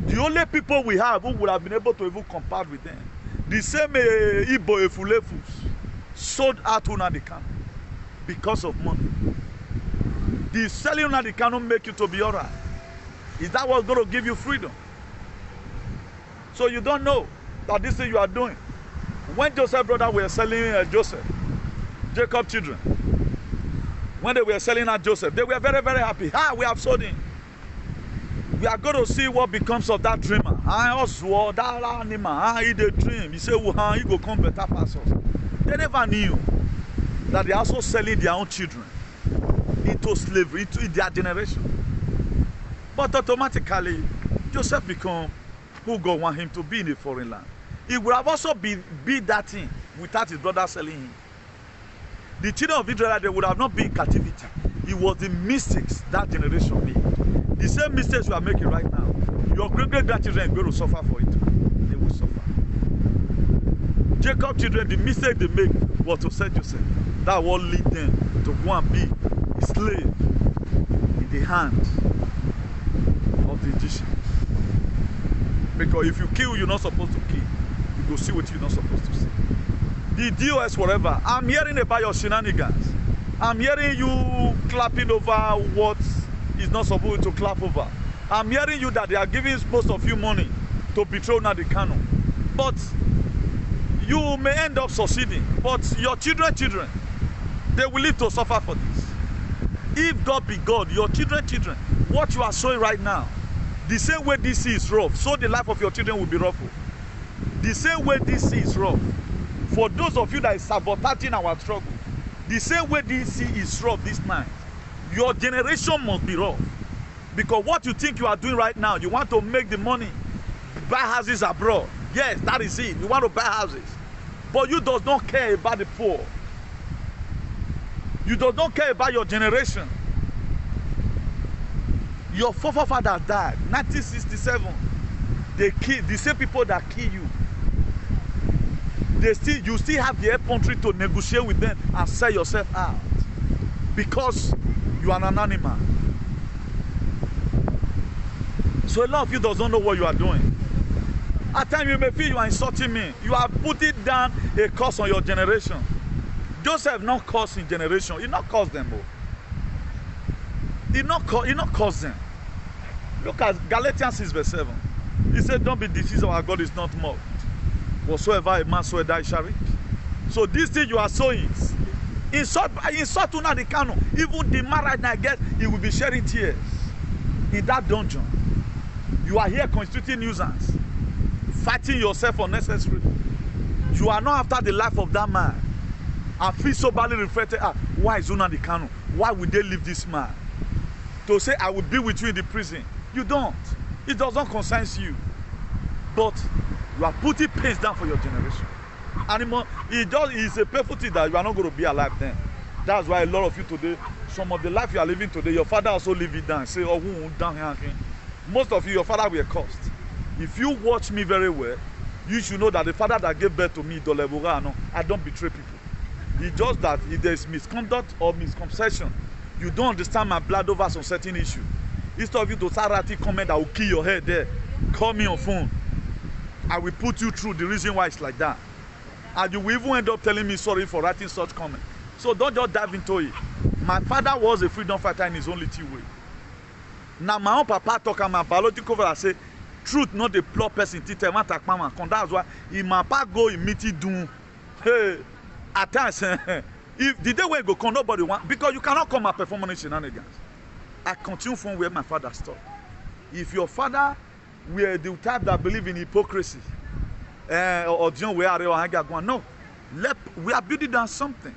The only people we have who would have been able to even compare with them, the same Igbo Efulefus sold out Nnamdi Kanu because of money. The selling Nnamdi Kanu make you to be alright. Is that what's going to give you freedom? So you don't know that this thing you are doing. When Joseph brother were selling Jacob children, when they were selling out Joseph, they were very, very happy. We have sold him. We are going to see what becomes of that dreamer. Also, that animal, he the dream. He said, he go come better past us. They never knew that they are also selling their own children into slavery, into their generation. But automatically, Joseph become who God want him to be in a foreign land. He would have also be that thing without his brother selling him. The children of Israel, they would have not been in captivity. It was the mistakes that generation made. The same mistakes you are making right now. Your great-great-grandchildren are going to suffer for it. They will suffer. Jacob's children, the mistake they make was to sell Joseph. That will lead them to go and be a slave in the hands of the Egyptians. Because if you kill, you're not supposed to kill. You go see what you're not supposed to see. The DOS, whatever. I'm hearing about your shenanigans. I'm hearing you clapping over what is not supposed to clap over. I'm hearing you that they are giving most of you money to betray Nnamdi Kanu. But you may end up succeeding. But your children, they will live to suffer for this. If God be God, your children, what you are showing right now, the same way this is rough, so the life of your children will be rough. The same way this is rough, for those of you that is sabotaging our struggle, the same way this is rough this night, your generation must be rough. Because what you think you are doing right now, you want to make the money, buy houses abroad. Yes, that is it. You want to buy houses. But you does not care about the poor. You does not care about your generation. Your forefathers died 1967. They killed the same people that kill you. You still have the effrontery to negotiate with them and sell yourself out because you are an animal. So a lot of you does not know what you are doing. At times you may feel you are insulting me. You are putting down a curse on your generation. Joseph not curse in generation. He not curse them. He not curse them. Look at Galatians 6 verse 7. He said, don't be deceived, our God is not mocked. Whatsoever a man sow, that he shall reap. So this thing you are sowing, insult Nnamdi Kanu. Even the man right now, I guess, he will be shedding tears in that dungeon. You are here constituting nuisance, fighting yourself unnecessarily. You are not after the life of that man. And feel so badly reflected, why is Nnamdi Kanu? Why would they leave this man? To say, I will be with you in the prison. You don't. It does not concern you. But you are putting pains down for your generation. And it's a painful thing that you are not going to be alive then. That's why a lot of you today, some of the life you are living today, your father also live it down. Say, oh, down here. Most of you, your father were cursed. If you watch me very well, you should know that the father that gave birth to me, I don't betray people. It's just that if there is misconduct or misconception, you don't understand my blood over some certain issue. Instead of you to start writing comment that will kill your head there, call me on phone. I will put you through the reason why it's like that. And you will even end up telling me sorry for writing such comment. So don't just dive into it. My father was a freedom fighter in his own little way. Now my own papa talk and my biological father say, truth not the plot person. That's why if my papa go in meeting doom, hey, at times, if the day when you go come, nobody want, because you cannot come and perform on shenanigans. I continue from where my father stopped. If your father were the type that believe in hypocrisy, or no, we are building on something.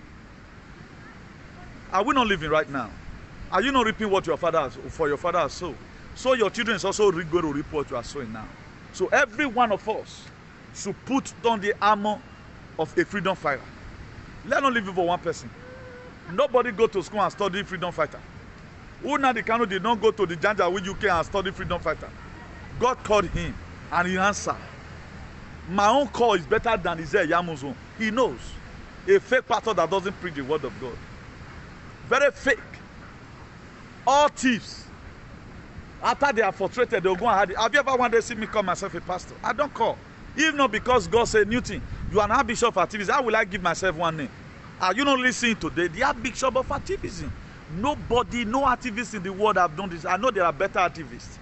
Are we not living right now? Are you not reaping what your father has, for your father has sown? So your children is also going to reap what you are sowing now. So every one of us should put on the armor of a freedom fighter. Let not live it for one person. Nobody go to school and study freedom fighter. Nnamdi Kanu did not go to the Janjaweed UK and study freedom fighter. God called him and he answered. My own call is better than Isaiah Yamu's own. He knows. A fake pastor that doesn't preach the word of God. Very fake. All thieves. After they are frustrated, they'll go and hide it. Have you ever wanted to see me call myself a pastor? I don't call. If not because God said, Newton, you are an Archbishop of activism. How will I give myself one name? Are you not listening today? The Archbishop of activism. Nobody, no activists in the world have done this. I know there are better activists.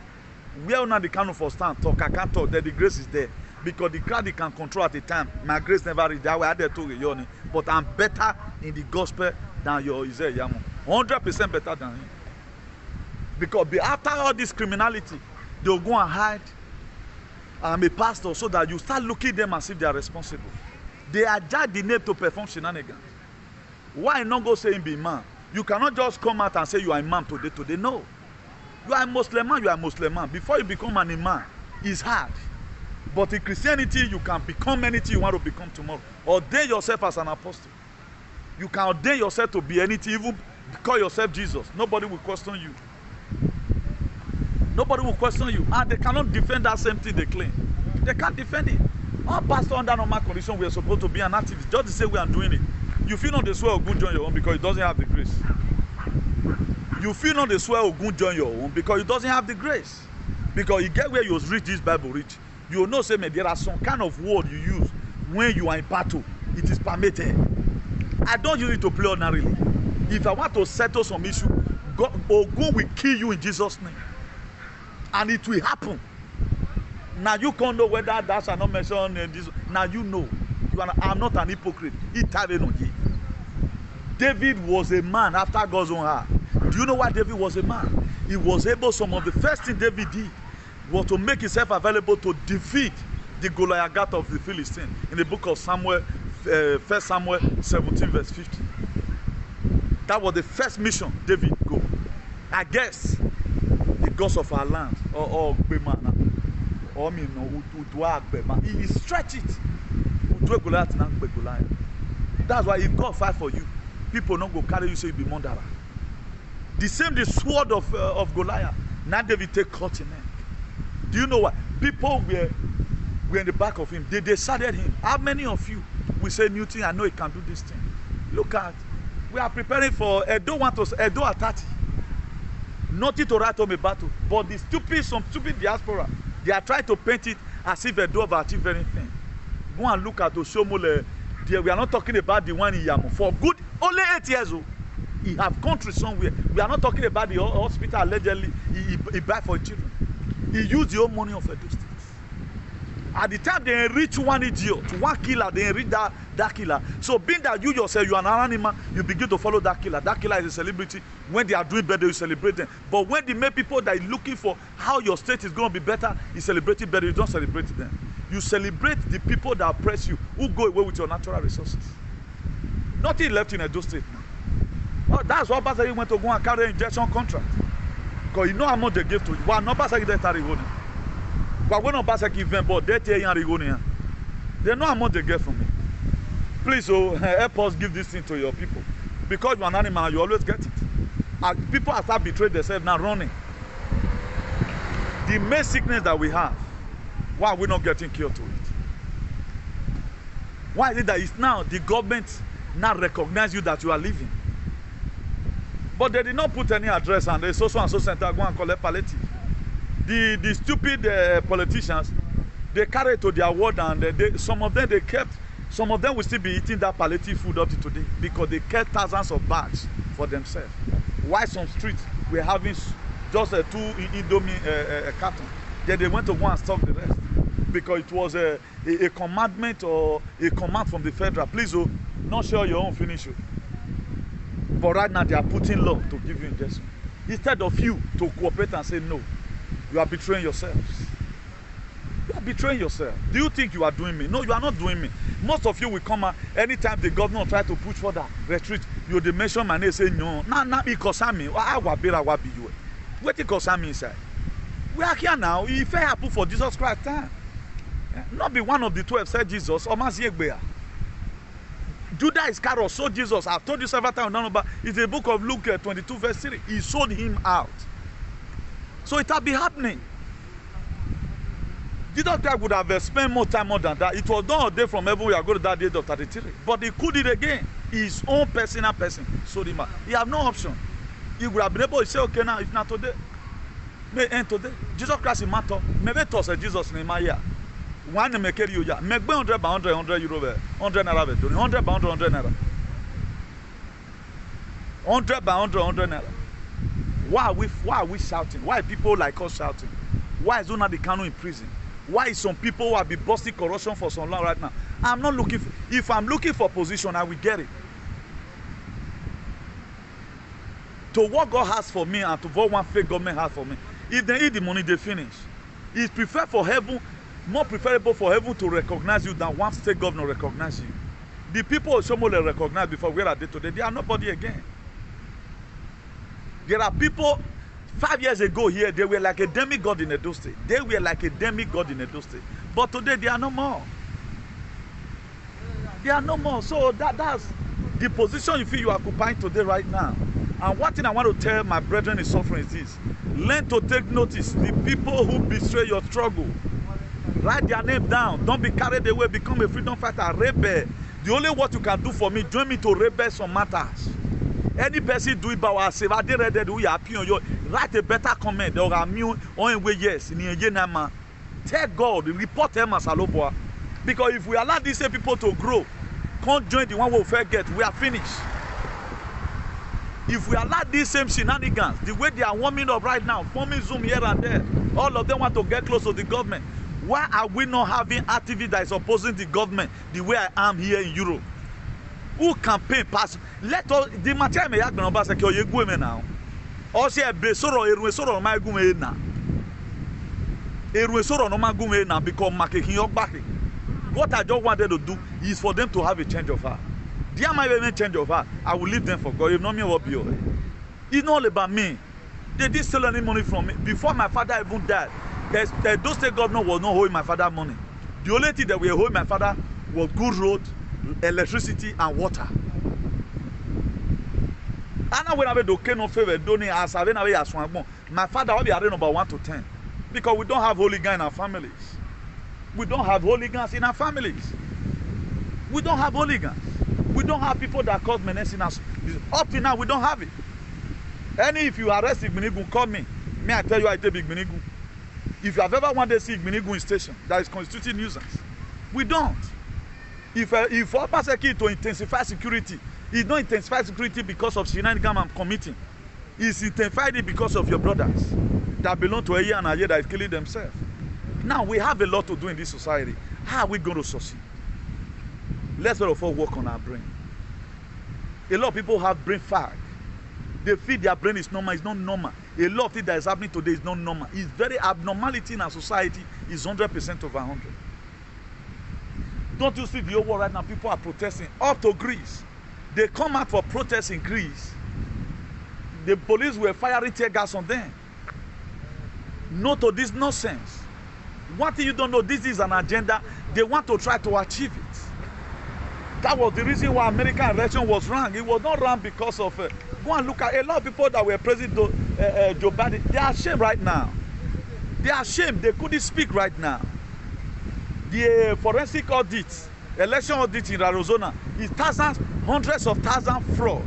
Where Nnamdi Kanu for stand talk, I can't talk. That the grace is there. Because the crowd they can control at a time. My grace never reached that way. I had to you, but I'm better in the gospel than your Isaiah Yamu. 100% better than him. Because after all this criminality, they'll go and hide. I'm a pastor, so that you start looking at them as if they are responsible. They are just the name to perform shenanigans. Why not go say him be man? You cannot just come out and say you are a man today. No. You are a Muslim man, you are a Muslim man. Before you become an imam, it's hard. But in Christianity, you can become anything you want to become tomorrow. Ordain yourself as an apostle. You can ordain yourself to be anything, even call yourself Jesus. Nobody will question you. Nobody will question you. And they cannot defend that same thing they claim. They can't defend it. All pastor under normal condition, we are supposed to be an activist. Just the same way I'm doing it. You feel not the swear Ogun join your own because it doesn't have the grace. You feel not the swear Ogun join your own because it doesn't have the grace. Because you get where you read this Bible reach. You know, say, man, there are some kind of word you use when you are in battle. It is permitted. I don't use it to play ordinarily. If I want to settle some issue, God, Ogun will kill you in Jesus' name. And it will happen. Now you can't know whether that's not mentioned in this. Now you know. I'm not an hypocrite. David was a man after God's own heart. Do you know why David was a man? He was able, some of the first thing David did was to make himself available to defeat the Goliath of the Philistine in the book of Samuel, 1 Samuel 17 verse 50. That was the first mission David go. I guess the gods of our land, or he stretched it. That's why if God fight for you, people not go carry you say you be Mondara. The same the sword of Goliath. Now David take cut in him. Do you know what? People were in the back of him. They decided him. How many of you will say, Newton, I know he can do this thing? Look at, we are preparing for Edo at 30. Nothing to write home a battle. But some stupid diaspora, they are trying to paint it as if Edo have achieved anything. Go and look at Oshomole. We are not talking about the one in Yamu. For good, only 8 years old. He have country somewhere. We are not talking about the hospital allegedly he buy for children. He used the own money of Edo State. At the time they enrich one idiot, one killer, they enrich that killer. So being that you yourself, you are an animal, you begin to follow that killer. That killer is a celebrity. When they are doing better, you celebrate them. But when the main people that are looking for how your state is going to be better, you celebrate it better, you don't celebrate them. You celebrate the people that oppress you, who go away with your natural resources. Nothing left in Edo State now. Well, that's why Basari went to go and carry an injection contract. Because you know how much they give to you. Well, no Basari they carry money. But when Basari event, but they tell you they know how much they get from me. Please, help us give this thing to your people. Because you're an animal, you always get it. And people have start betrayed themselves now running. The main sickness that we have, why are we not getting cured to it? Why is it that it's now the government now recognize you that you are living? But they did not put any address and the social and so center go and collect palliative. The stupid politicians, they carry it to their ward and some of them they kept, some of them will still be eating that palliative food up to today because they kept thousands of bags for themselves. Why some streets were having just 2 Indomie carton. Then they went to go and stock the rest because it was a commandment or a command from the federal. Please, not sure your own finish. But right now they are putting law to give you injection. Instead of you to cooperate and say no, you are betraying yourselves. You are betraying yourself. Do you think you are doing me? No, you are not doing me. Most of you will come out anytime the governor try to push for that retreat. You dey mention my name, say no. Nah, because I mean, I will be you. What it concern me inside? We are here now. If it happen for Jesus Christ, time. Not be one of the 12 said Jesus. Judas Iscariot sold Jesus. I've told you several times. It's the book of Luke 22 verse 3. He sold him out. So it will be happening. Jesus Christ would have spent more time more than that. It was not a day from heaven we are going to that day of 33. But he could it again. His own personal person sold him out. He have no option. He would have been able to say, okay, now, if not today, may end today. Jesus Christ is matter. Maybe it was Jesus in my year. One make you ya. Make 100 by 100 euro, 100 naira, 100 by 100 naira. 100 by 100 naira. Why are we shouting? Why are people like us shouting? Why is Nnamdi Kanu in prison? Why is some people who have been busting corruption for so long right now? I'm not looking for, if I'm looking for position, I will get it. To what God has for me and to what one fake government has for me. If they eat the money, they finish. It's preferred for heaven, more preferable for heaven to recognize you than one state governor recognize you. The people of Shomole recognize before where are they today? They are nobody again. There are people 5 years ago here, they were like a demigod in Edo State. They were like a demigod in Edo State. But today they are no more. They are no more. So that's the position you feel you are occupying today right now. And one thing I want to tell my brethren in suffering is this. Learn to take notice. The people who betray your struggle, write their name down. Don't be carried away. Become a freedom fighter. Rebel. The only what you can do for me, join me to rebel some matters. Any person do it by ourselves. I did ready we happy on you. Write a better comment. Or a new on way yes. Tell God, report them as a loboa. Because if we allow these same people to grow, can't join the one we forget, we are finished. If we allow these same shenanigans, the way they are warming up right now, forming Zoom here and there, all of them want to get close to the government. Why are we not having activities that is opposing the government the way I am here in Europe? Who campaign pass? Let us the material me yak number say ke oyegu me now. O se ebe soro eru soro no ma egu me na. Eru soro no ma egu me na because makekin ogbake. What I just wanted to do is for them to have a change of heart. Dear my baby, change of heart. I will leave them for God. If not me, what be all. It's not all about me. They didn't steal any money from me. Before my father even died, those state governor was not holding my father money. The only thing that we holding my father was good road, electricity, and water. And when I do no favor, my father will be adding about 1 to 10. Because we don't have holy guys in our families. We don't have holy guys in our families. We don't have holy guys. We don't have people that cause menace in us. Up to now, we don't have it. If you arrest Igbinigun, call me. May I tell you I take Igbinigun. If you have ever wanted to see Igbinigun in station, that is constituting nuisance. We don't. If Obaseki to intensify security, it's not intensify security because of shenanigans I'm committing. It's intensified it because of your brothers that belong to Eye and Aye that is killing themselves. Now, we have a lot to do in this society. How are we going to succeed? Let's first of all work on our brain. A lot of people have brain fag. They feel their brain is normal. It's not normal. A lot of things that is happening today is not normal. It's very abnormality in our society is 100% over 100. Don't you see the whole world right now? People are protesting up to Greece. They come out for protests in Greece. The police were firing tear gas on them. No to this nonsense. One thing you don't know, this is an agenda. They want to try to achieve it. That was the reason why American election was wrong. It was not wrong because of go and look at a lot of people that were President Joe Biden. They are ashamed right now. They are ashamed. They couldn't speak right now. The forensic audit, election audit in Arizona is thousands, hundreds of thousands fraud,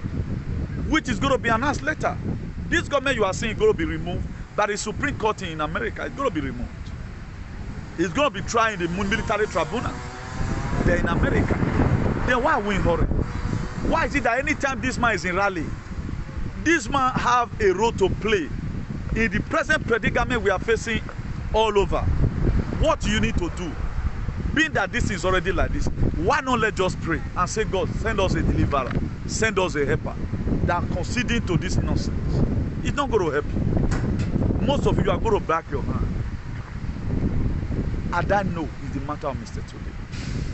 which is going to be announced later. This government you are seeing is going to be removed, but the Supreme Court in America is going to be removed. It's going to be tried in the military tribunal. They're in America. Then why are we in hurry? Why is it that anytime this man is in rally, this man have a role to play in the present predicament we are facing all over? What do you need to do? Being that this is already like this, why not let's just pray and say, God, send us a deliverer, send us a helper. than conceding to this nonsense. It's not going to help you. Most of you are going to back your hand. And I know it's the matter of Mr. Today.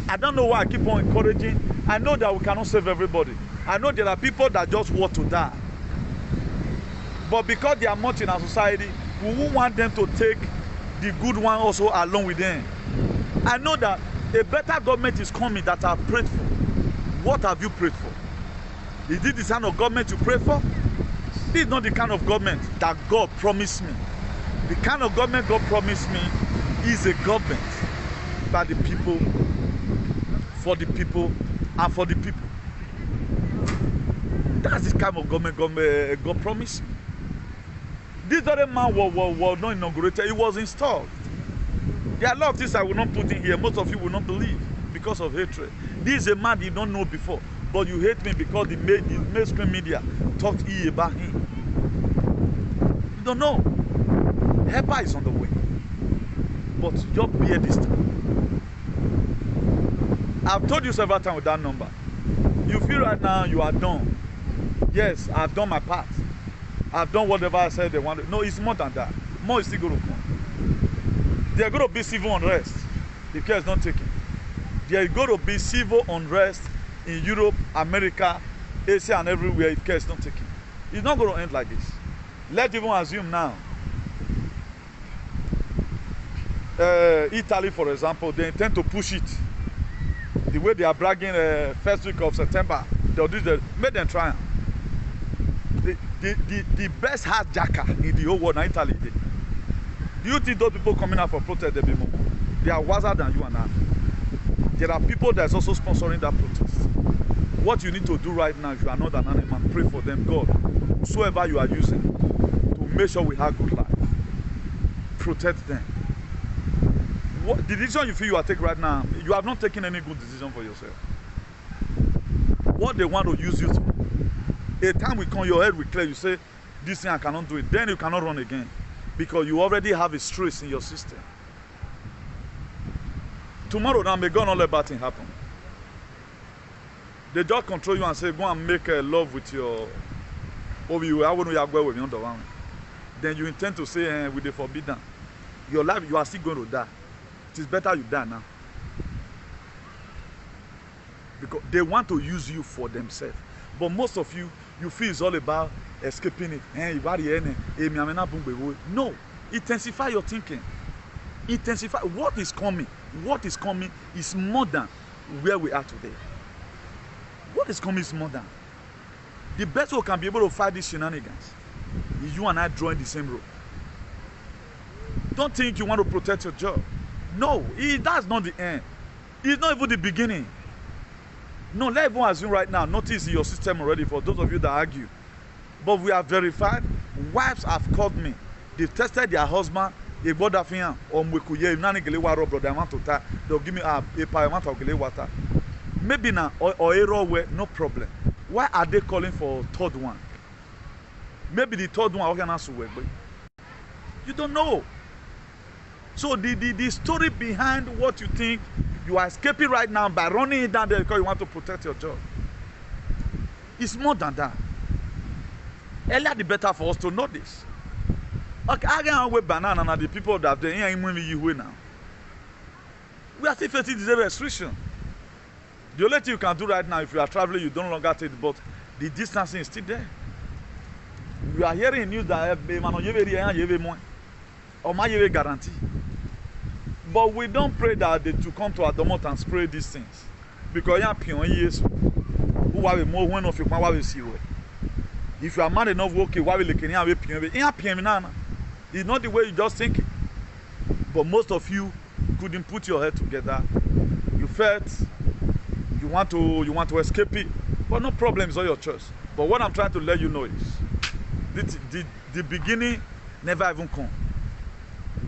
I don't know why I keep on encouraging. I know that we cannot save everybody. I know there are people that just want to die. But because they are much in our society, we won't want them to take the good one also along with them. I know that a better government is coming that I've prayed for. What have you prayed for? Is this the kind of government you pray for? This is not the kind of government that God promised me. The kind of government God promised me is a government by the people, for the people, and for the people. That's the kind of government God promised me. This other man was not inaugurated, it was installed. There are a lot of things I will not put in here. Most of you will not believe because of hatred. This is a man you don't know before, but you hate me because the mainstream media talked about him. You don't know. Helper is on the way. But just bear this time. I've told you several times with that number. You feel right now you are done. Yes, I've done my part. I've done whatever I said they wanted. No, it's more than that. More is still going to come. There's going to be civil unrest if care is not taken. There's going to be civil unrest in Europe, America, Asia, and everywhere if care is not taken. It's not going to end like this. Let's even assume now. Italy, for example, they intend to push it. The way they are bragging first week of September, they'll do the make them try. The best hijacker in the whole world in Italy. Do you think those people coming out for protest, they are wiser than you and I? There are people that's also sponsoring that protest. What you need to do right now, if you are not an animal, pray for them, God, whosoever you are using, to make sure we have good life. Protect them. What the decision you feel you are taking right now, you have not taken any good decision for yourself. What they want to use you to. A time will come, your head will clear, you say, this thing I cannot do it. Then you cannot run again. Because you already have a stress in your system. Tomorrow now, may God not let bad thing happen. They just control you and say, go and make love with your... Then you intend to say, with the forbidden. Your life, you are still going to die. It is better you die now. Because they want to use you for themselves. But most of you, you feel it's all about escaping it. No. Intensify your thinking. Intensify. What is coming? What is coming is more than where we are today. What is coming is more than. The best way we can be able to fight these shenanigans is you and I drawing the same road. Don't think you want to protect your job. No, that's not the end. It's not even the beginning. No, let everyone assume right now, notice your system already for those of you that argue. But we are verified. Wives have called me. They've tested their husband. They'll give me a payment of water. Maybe now, or a way, no problem. Why are they calling for third one? Maybe the third one can answer. You don't know. So the story behind what you think you are escaping right now by running it down there because you want to protect your job. It's more than that. Earlier the better for us to know this. Okay, I can wait banana and the people that they ain't moving you now. We are still facing this restriction. The only thing you can do right now if you are traveling, you don't longer take the boat. The distancing is still there. We are hearing news that guarantee. But we don't pray that they to come to Adomot and spray these things. Because if you are mad enough, okay, why will you it's not the way you just think it. But most of you couldn't put your head together. You felt you want to escape it. But no problem, it's all your choice. But what I'm trying to let you know is the beginning never even come.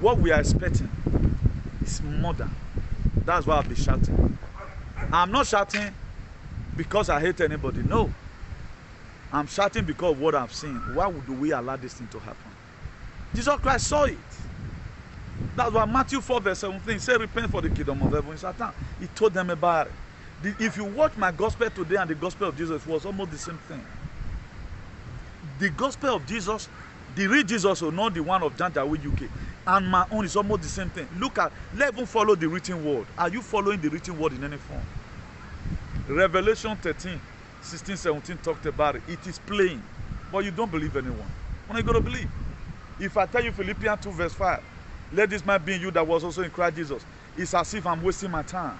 What we are expecting is more than. That's why I'll be shouting. I'm not shouting because I hate anybody. No. I'm shouting because of what I've seen. Why would we allow this thing to happen? Jesus Christ saw it. That's why Matthew 4 verse 17 said, repent for the kingdom of heaven is at hand. He told them about it. If you watch my gospel today and the gospel of Jesus, it was almost the same thing. The gospel of Jesus, the real Jesus, or not the one of Janjaweed UK, and my own is almost the same thing. Look at, let even follow the written word. Are you following the written word in any form? Revelation 13, 16, 17 talked about it. It is plain, but you don't believe anyone. When are you going to believe? If I tell you Philippians 2 verse 5, let this man be in you that was also in Christ Jesus, it's as if I'm wasting my time.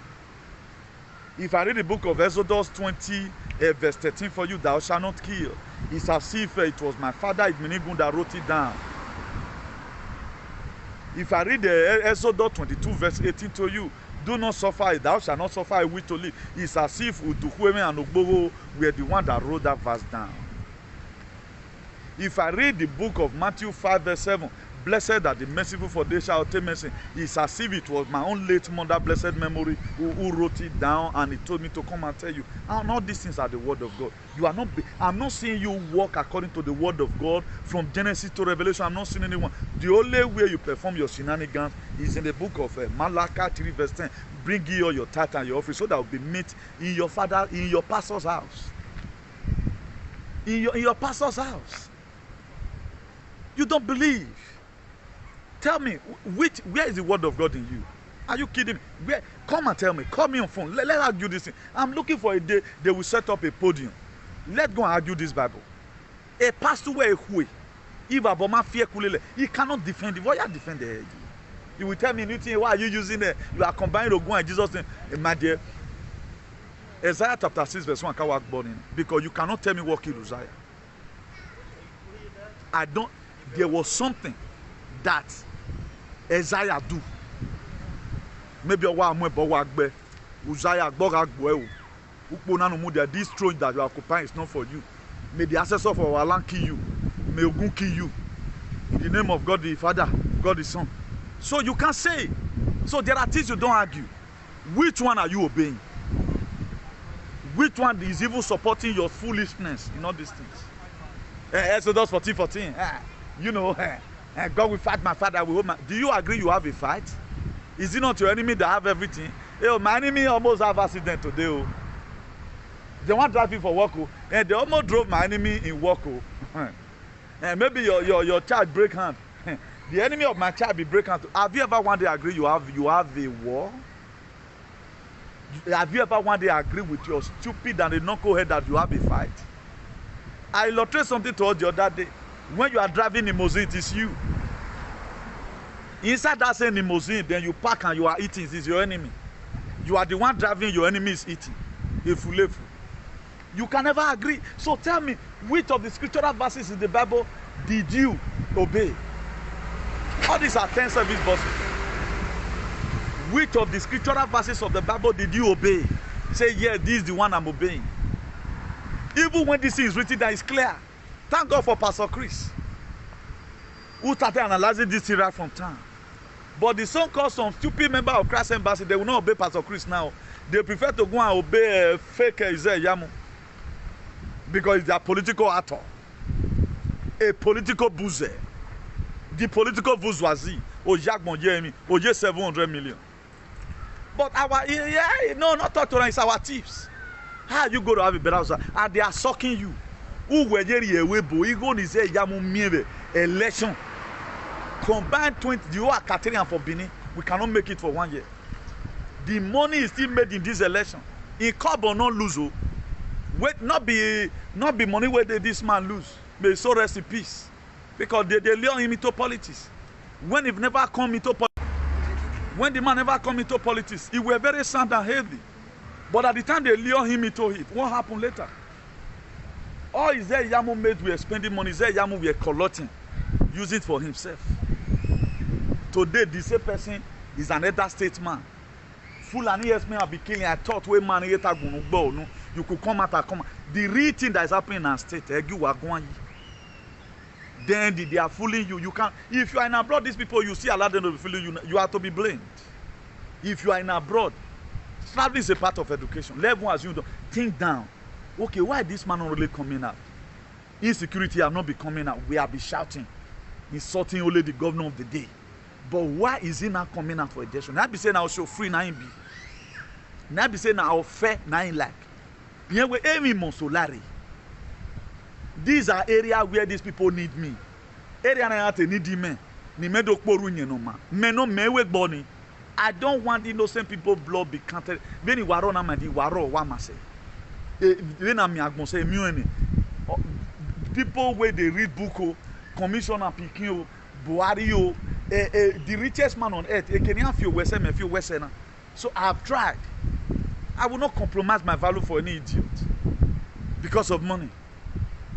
If I read the book of Exodus 20 verse 13 for you, thou shalt not kill, it's as if it was my father Ibn that wrote it down. If I read the Exodus 22 verse 18 to you, do not suffer, thou shalt not suffer a wish to live, it's as if Udukweme and Ogbogo were the one that wrote that verse down. If I read the book of Matthew 5 verse 7, blessed are the merciful, for they shall obtain mercy, it's as if it was my own late mother, blessed memory, who wrote it down, and he told me to come and tell you. And all these things are the word of God. You are not. I'm not seeing you walk according to the word of God from Genesis to Revelation. I'm not seeing anyone. The only way you perform your shenanigans is in the book of Malachi 3 verse 10. Bring ye all your tithe and your offering, so that will be meet in your pastor's house. In your pastor's house. You don't believe. Tell me, where is the word of God in you? Are you kidding me? Come and tell me. Call me on phone. Let's argue this thing. I'm looking for a day they will set up a podium. Let's go and argue this Bible. A pastor where if Aboma fear kulele, he cannot defend it. Why you defend it? You will tell me anything. Why are you using it? You are combining Ogun and Jesus' name. My dear, Isaiah chapter 6 verse 1 can't work burning, because you cannot tell me what killed Uzziah. There was something that Isaiah do. Maybe Uzziah this throne that you are occupying is not for you. May the ancestor of our land kill you. May Ogun kill you. In the name of God the Father, God the Son. So you can't say. So there are things you don't argue. Which one are you obeying? Which one is even supporting your foolishness in all these things? Exodus 14:14. You know, God will fight my father. Do you agree you have a fight? Is it not your enemy that have everything? Hey, my enemy almost have accident today. Oh. They want driving for work. Oh. And they almost drove my enemy in work. Oh. And maybe your child break hand. The enemy of my child be break hand. Have you ever one day agree you have a war? Have you ever one day agree with your stupid and a knucklehead that you have a fight? I illustrate something to us the other day. When you are driving limousine, it is you. Inside that same limousine, then you park and you are eating. It is your enemy. You are the one driving, your enemy is eating. Efulefu. You can never agree. So tell me, which of the scriptural verses in the Bible did you obey? All these are 10 service buses. Which of the scriptural verses of the Bible did you obey? Say, yeah, this is the one I'm obeying. Even when this thing is written down, it's clear. Thank God for Pastor Chris, who started analyzing this right from time. But the so-called some stupid member of Christ Embassy, they will not obey Pastor Chris now. They prefer to go and obey a fake Isaiah Yamu, because it's their political actor, a political boozer, the political bourgeoisie. Ojak Monjemi, Oje 700 million. But not talk to them, it's our tips. How are you going to have a better answer? And they are sucking you. Who were there election? Combined 20, you are Catering for Benin. We cannot make it for 1 year. The money is still made in this election. In Carbon not lose. Wait, not be money where this man lose. May so rest in peace. Because they lure him into politics. When he never come into politics, when the man never come into politics, he were very sound and heavy. But at the time they lure him into it, what happened later? All Isaiah Yamu made were spending money. Isaiah Yamu were collecting, use it for himself. Today, the same person is an elder statesman. Fulani yes may have been killing. I thought we man you could come out and come. The real thing that is happening in our state, then they are fooling you. You can't. If you are in abroad, these people you see allow them to be fooling you. You are to be blamed. If you are in abroad, traveling is a part of education. Let one assume, think down. Okay, why this man not really coming out? Insecurity have not been coming out. We have been shouting, insulting only the governor of the day. But why is he not coming out for election? Now be saying I'll show free now be. Now be saying I'll fair now like. Bien we emi monsolari. These are areas where these people need me. Area na te need me. Ni me do kporu nye no ma. Me no me we gboni. I don't want innocent people blood be counted. Beni waro na madi waro wa mase. Na mi agbon se mi ene. People where they read book o, Commissioner Pikin o, Buhari o, the richest man on earth. Kenya feel wese me feel wese na. So I have tried. I will not compromise my value for any idiot because of money.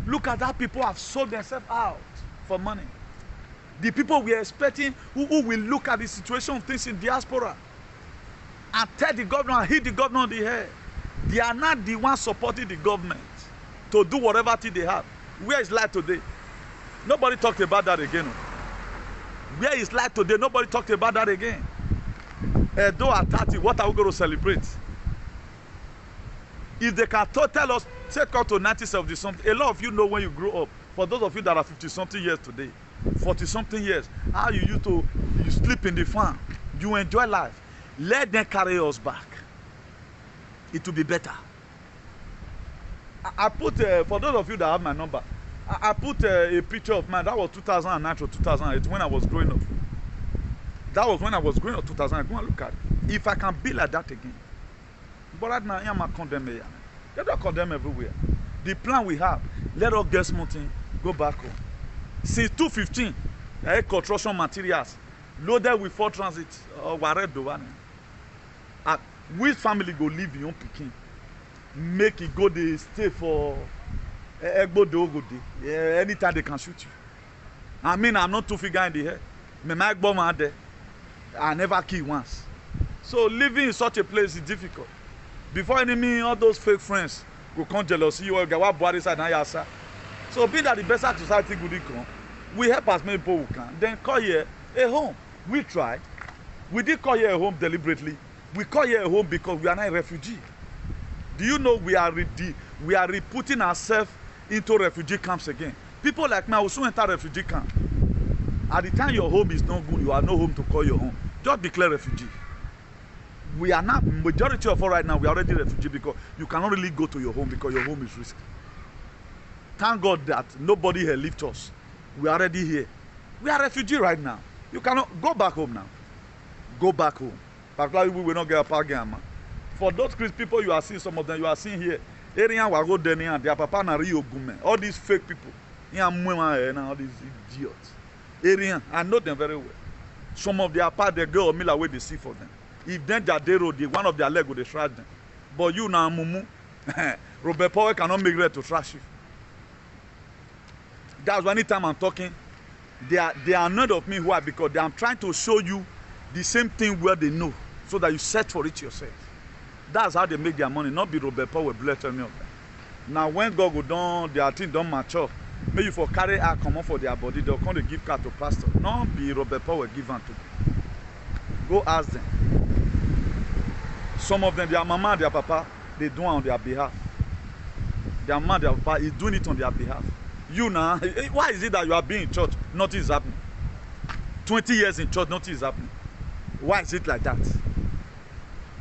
Look at how people have sold themselves out for money. The people we are expecting who will look at the situation of things in diaspora and tell the governor and hit the governor on the head. They are not the ones supporting the government to do whatever thing they have. Where is life today? Nobody talked about that again. Where is life today? Nobody talked about that again. Though at 30, what are we going to celebrate? If they can tell us, take out to 90 something, a lot of you know when you grow up. For those of you that are 50-something years today, 40-something years, how you used to sleep in the farm, you enjoy life. Let them carry us back. It will be better. I put, for those of you that have my number, I put a picture of mine. That was 2009 to 2008 when I was growing up. That was when I was growing up, 2008. Go and look at it. If I can be like that again. But right now, I'm not condemning here. They don't condemn everywhere. The plan we have, let us get something, go back home. Since 2015, construction materials loaded with 4 transit or which family go live in your Pikin? Make it go they stay for anytime they can shoot you. I mean, I'm not 2 figure in the head. My bomb out there. I never kill once. So living in such a place is difficult. Before enemy, all those fake friends go come jealousy you or get what body side and yasa. So being that the best society good come, we help as many people who can. Then call here a home. We tried. We did call here a home deliberately. We call here a home because we are not a refugee. Do you know we are putting ourselves into refugee camps again? People like me will soon enter refugee camp. At the time your home is not good, you are no home to call your home. Just declare refugee. We are not, majority of us right now, we are already refugee because you cannot really go to your home because your home is risky. Thank God that nobody here left us. We are already here. We are refugee right now. You cannot go back home now. Go back home. Particularly we will not get a pargama. For those Christian people you are seeing, some of them you are seeing here. Their papa na Rio Gume. All these fake people. All these idiots. I know them very well. Some of their part they go mill away they see for them. If then they road, one of their leg will trash them. But you now mumu, Robert Powell cannot make ready to trash you. That's why anytime I'm talking, they are annoyed of me. Why? Because I'm trying to show you the same thing where they know, so that you search for it yourself. That's how they make their money. Not be Robert Powell bless any of them. Now when God go down, their thing don't mature. Maybe you for carry a common for their body, they'll come to give car to pastor. Not be Robert Powell give them to them. Go ask them. Some of them, their mama, their papa, they do it on their behalf. Their mama, their papa is doing it on their behalf. You now, why is it that you are being in church, nothing is happening? 20 years in church, nothing is happening. Why is it like that?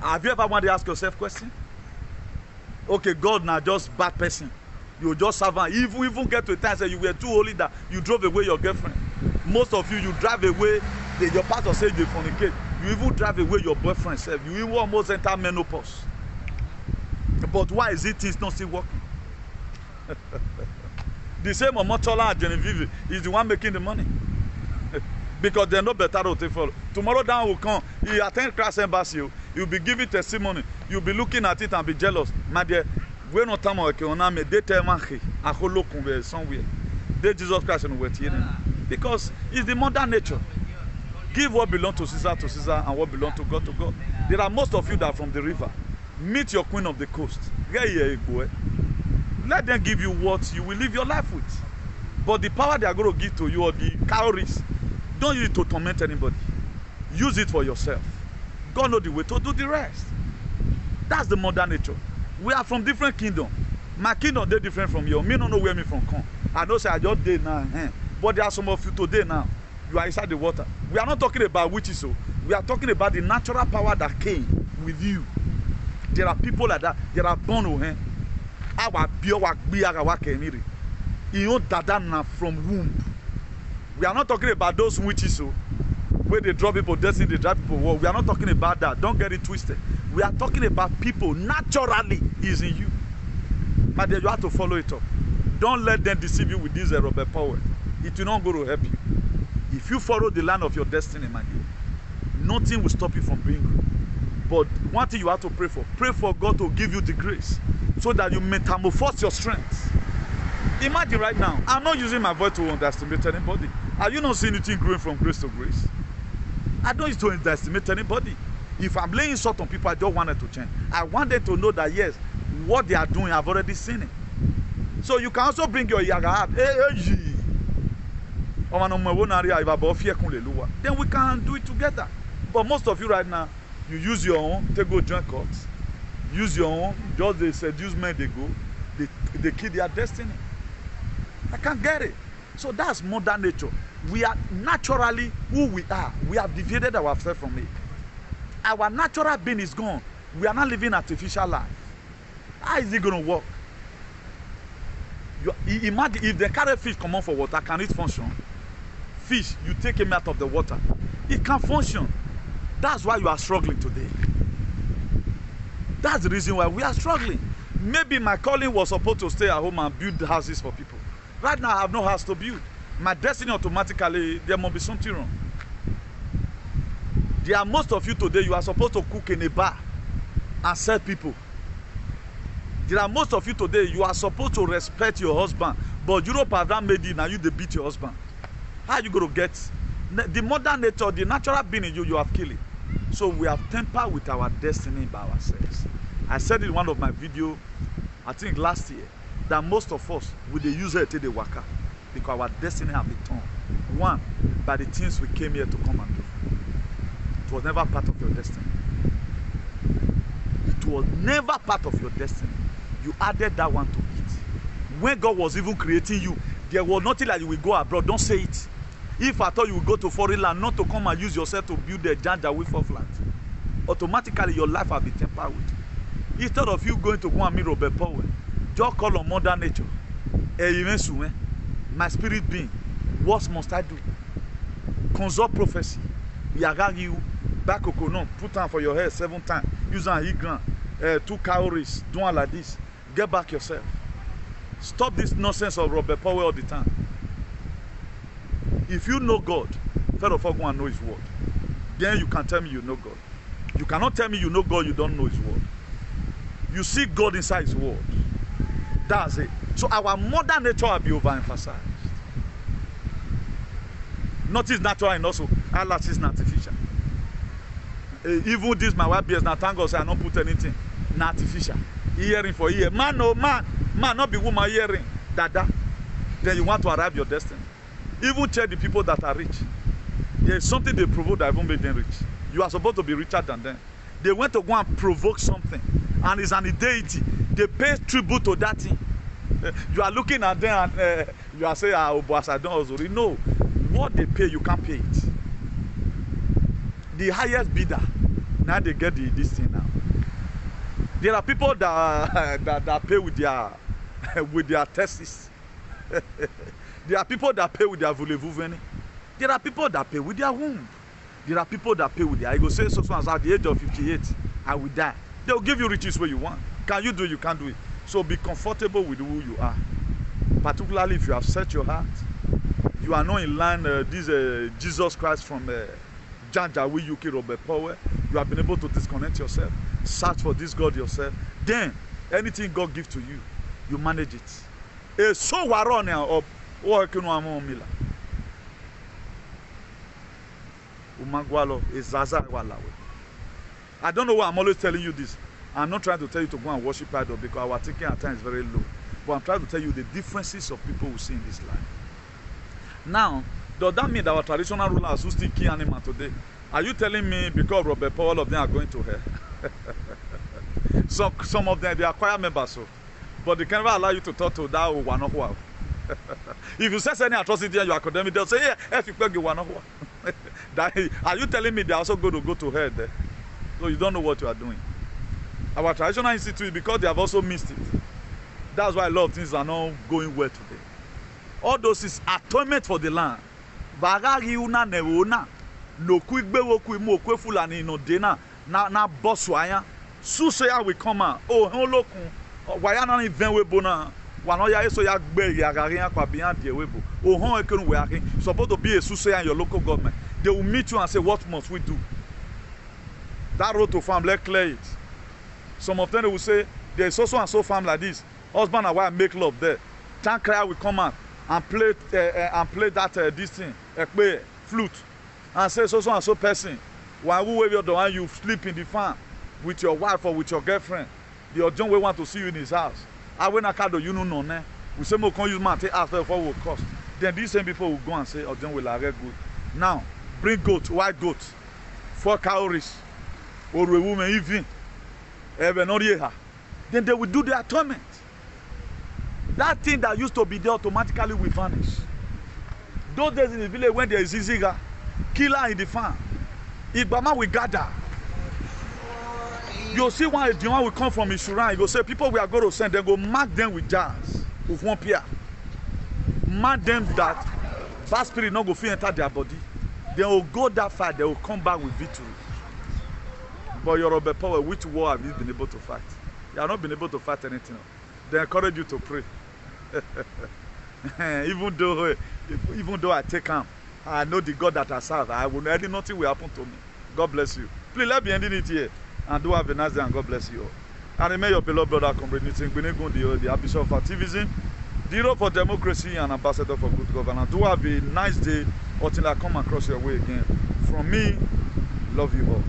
Have you ever wanted to ask yourself a question? Okay, God now just bad person. You just serve and even get to a time say you were too holy that you drove away your girlfriend. Most of you drive away, your pastor says you fornicate. You even drive away your boyfriend self. You even almost enter menopause. But why is it things not still working? The same Omotola and Genevieve is the one making the money. Because they're no better to follow. Tomorrow down will come. You attend Christ Embassy. You'll be giving testimony. You'll be looking at it and be jealous. My dear, we no time on me. They tell me I go look somewhere. They Jesus Christ and we're here. Because it's the modern nature. Give what belongs to Caesar, and what belongs to God to God. There are most of you that are from the river. Meet your queen of the coast. Let them give you what you will live your life with. But the power they are going to give to you, or the calories, don't use it to torment anybody. Use it for yourself. God knows the way to do the rest. That's the modern nature. We are from different kingdoms. My kingdom is different from yours. Me don't know where me from come. I know say I just did now. But there are some of you today now. You are inside the water. We are not talking about witches. So we are talking about the natural power that came with you. There are people like that. There are born. own dadana from womb. We are not talking about those witches so where they draw people destiny, they drive people war. We are not talking about that. Don't get it twisted. We are talking about people naturally is in you. But then you have to follow it up. Don't let them deceive you with this Robert Power. It will not go to help you. If you follow the line of your destiny, my dear, nothing will stop you from being good. But one thing you have to pray for God to give you the grace so that you metamorphose your strength. Imagine right now, I'm not using my voice to underestimate anybody. Are you not seeing anything growing from grace to grace? I don't need to underestimate anybody. If I'm laying salt on people, I don't want it to change. I want them to know that yes, what they are doing, I've already seen it. So you can also bring your yaga up. Then we can do it together. But most of you right now, you use your own, they go join courts. Use your own, just they seduce men, they go, they kill their destiny. I can't get it. So that's modern nature. We are naturally who we are. We have deviated ourselves from it. Our natural being is gone. We are not living artificial life. How is it going to work? Imagine if they carry fish come out for water, can it function? Fish, you take him out of the water. It can't function. That's why you are struggling today. That's the reason why we are struggling. Maybe my calling was supposed to stay at home and build houses for people. Right now, I have no house to build. My destiny automatically, there must be something wrong. There are most of you today, you are supposed to cook in a bar and serve people. There are most of you today, you are supposed to respect your husband, but Europe has not made it, now you they beat your husband. How are you going to get? The modern nature, the natural being in you, you have killed it. So we have tempered with our destiny by ourselves. I said in one of my videos, I think last year, that most of us, with the user till the worker, because our destiny have been torn. One, by the things we came here to come and do. It was never part of your destiny. It was never part of your destiny. You added that one to it. When God was even creating you, there was nothing like you will go abroad. Don't say it. If I thought you would go to foreign land, not to come and use yourself to build a Janjaweed for flat, automatically your life will be tempered with. Instead of you going to go and meet Robert Powell, just call on Mother Nature. My spirit being, what must I do? Consult prophecy. You back coconut, put on for your hair 7 times, use an e-gram, 2 calories, do it like this. Get back yourself. Stop this nonsense of Robert Powell all the time. If you know God, first of all, go and know His word. Then you can tell me you know God. You cannot tell me you know God, you don't know His word. You see God inside His word. That's it. So our modern nature will be overemphasized. Not is natural and also Allah is artificial. Even this my wife bears now, thank God say I don't put anything. Not artificial. Hearing for ear. Man, no man. Man, not be woman hearing. Dada. Then you want to arrive your destiny. Even check the people that are rich. There is something they provoke that won't make them rich. You are supposed to be richer than them. They went to go and provoke something. And it's an deity. They pay tribute to that thing. You are looking at them and you are saying, oh, boss, I don't also. No. What they pay, you can't pay it. The highest bidder, now they get this thing now. There are people that pay with their testes. There are people that pay with their voulez-vous. There are people that pay with their womb. There are people that pay with their ego. Say so as at the age of 58, I will die. They will give you riches where you want. Can you do it? You can't do it. So be comfortable with who you are. Particularly if you have set your heart. You are not in line Jesus Christ from Janjaweed UK Robert Powell. You have been able to disconnect yourself. Search for this God yourself. Then anything God gives to you, you manage it. So warone up. I don't know why I'm always telling you this. I'm not trying to tell you to go and worship idol because our thinking at times is very low. But I'm trying to tell you the differences of people who see in this life. Now, does that mean that our traditional rulers who still kill animals today, are you telling me because Robert Powell, all of them are going to hell? Some of them, they are choir members, so, but they can never allow you to talk to that one of wow. If you say any atrocity in your academic, they'll say, yeah, if you plug one of are you telling me they're also going to go to hell there? So you don't know what you are doing. Our traditional institute, because they have also missed it. That's why a lot of things are not going well today. All those is atonement for the land. Bagari una neona. No quick bewoku mo kwe fulani no dena na boss waya. Susaya will come out. Oh, holokun. Waya na even webona. Wano ya eso ya gbe ya garia kwa beyond the webo. Oh, hon ekenu we are supposed to be a susaya in your local government. They will meet you and say, what must we do? That road to farm, let's clear it. Some of them they will say, there is also and so farm like this. Husband and wife make love there. Tank crier will come out and play that this thing, flute, and say so and so person. When you sleep in the farm with your wife or with your girlfriend, the Ojon will want to see you in his house. I when I can't do you know no. We say we can use man take ask for what cost. Then these same people will go and say Ojon will are good. Now bring goat, white goat, 4 cowries, or a woman even. Then they will do the atonement. That thing that used to be there automatically will vanish. Those days in the village when there is Iziga, killer in the farm, Ibama will gather. You'll see one will come from Ishuran. He will say, people we are going to send, they go mark them with jars, with 1 pair. Mark them that bad spirit not go fit enter their body. They will go that far, they will come back with victory. But Yoruba power, which war have you been able to fight? You have not been able to fight anything. They encourage you to pray. even though I take him, I know the God that I serve. I will know nothing will happen to me. God bless you. Please let me end it here. And do have a nice day and God bless you all. And remain your beloved brother, comrade Nitin Gbenegun, the Bishop of Activism, the hero for democracy and ambassador for good governance. Do have a nice day until I come across your way again. From me, love you all.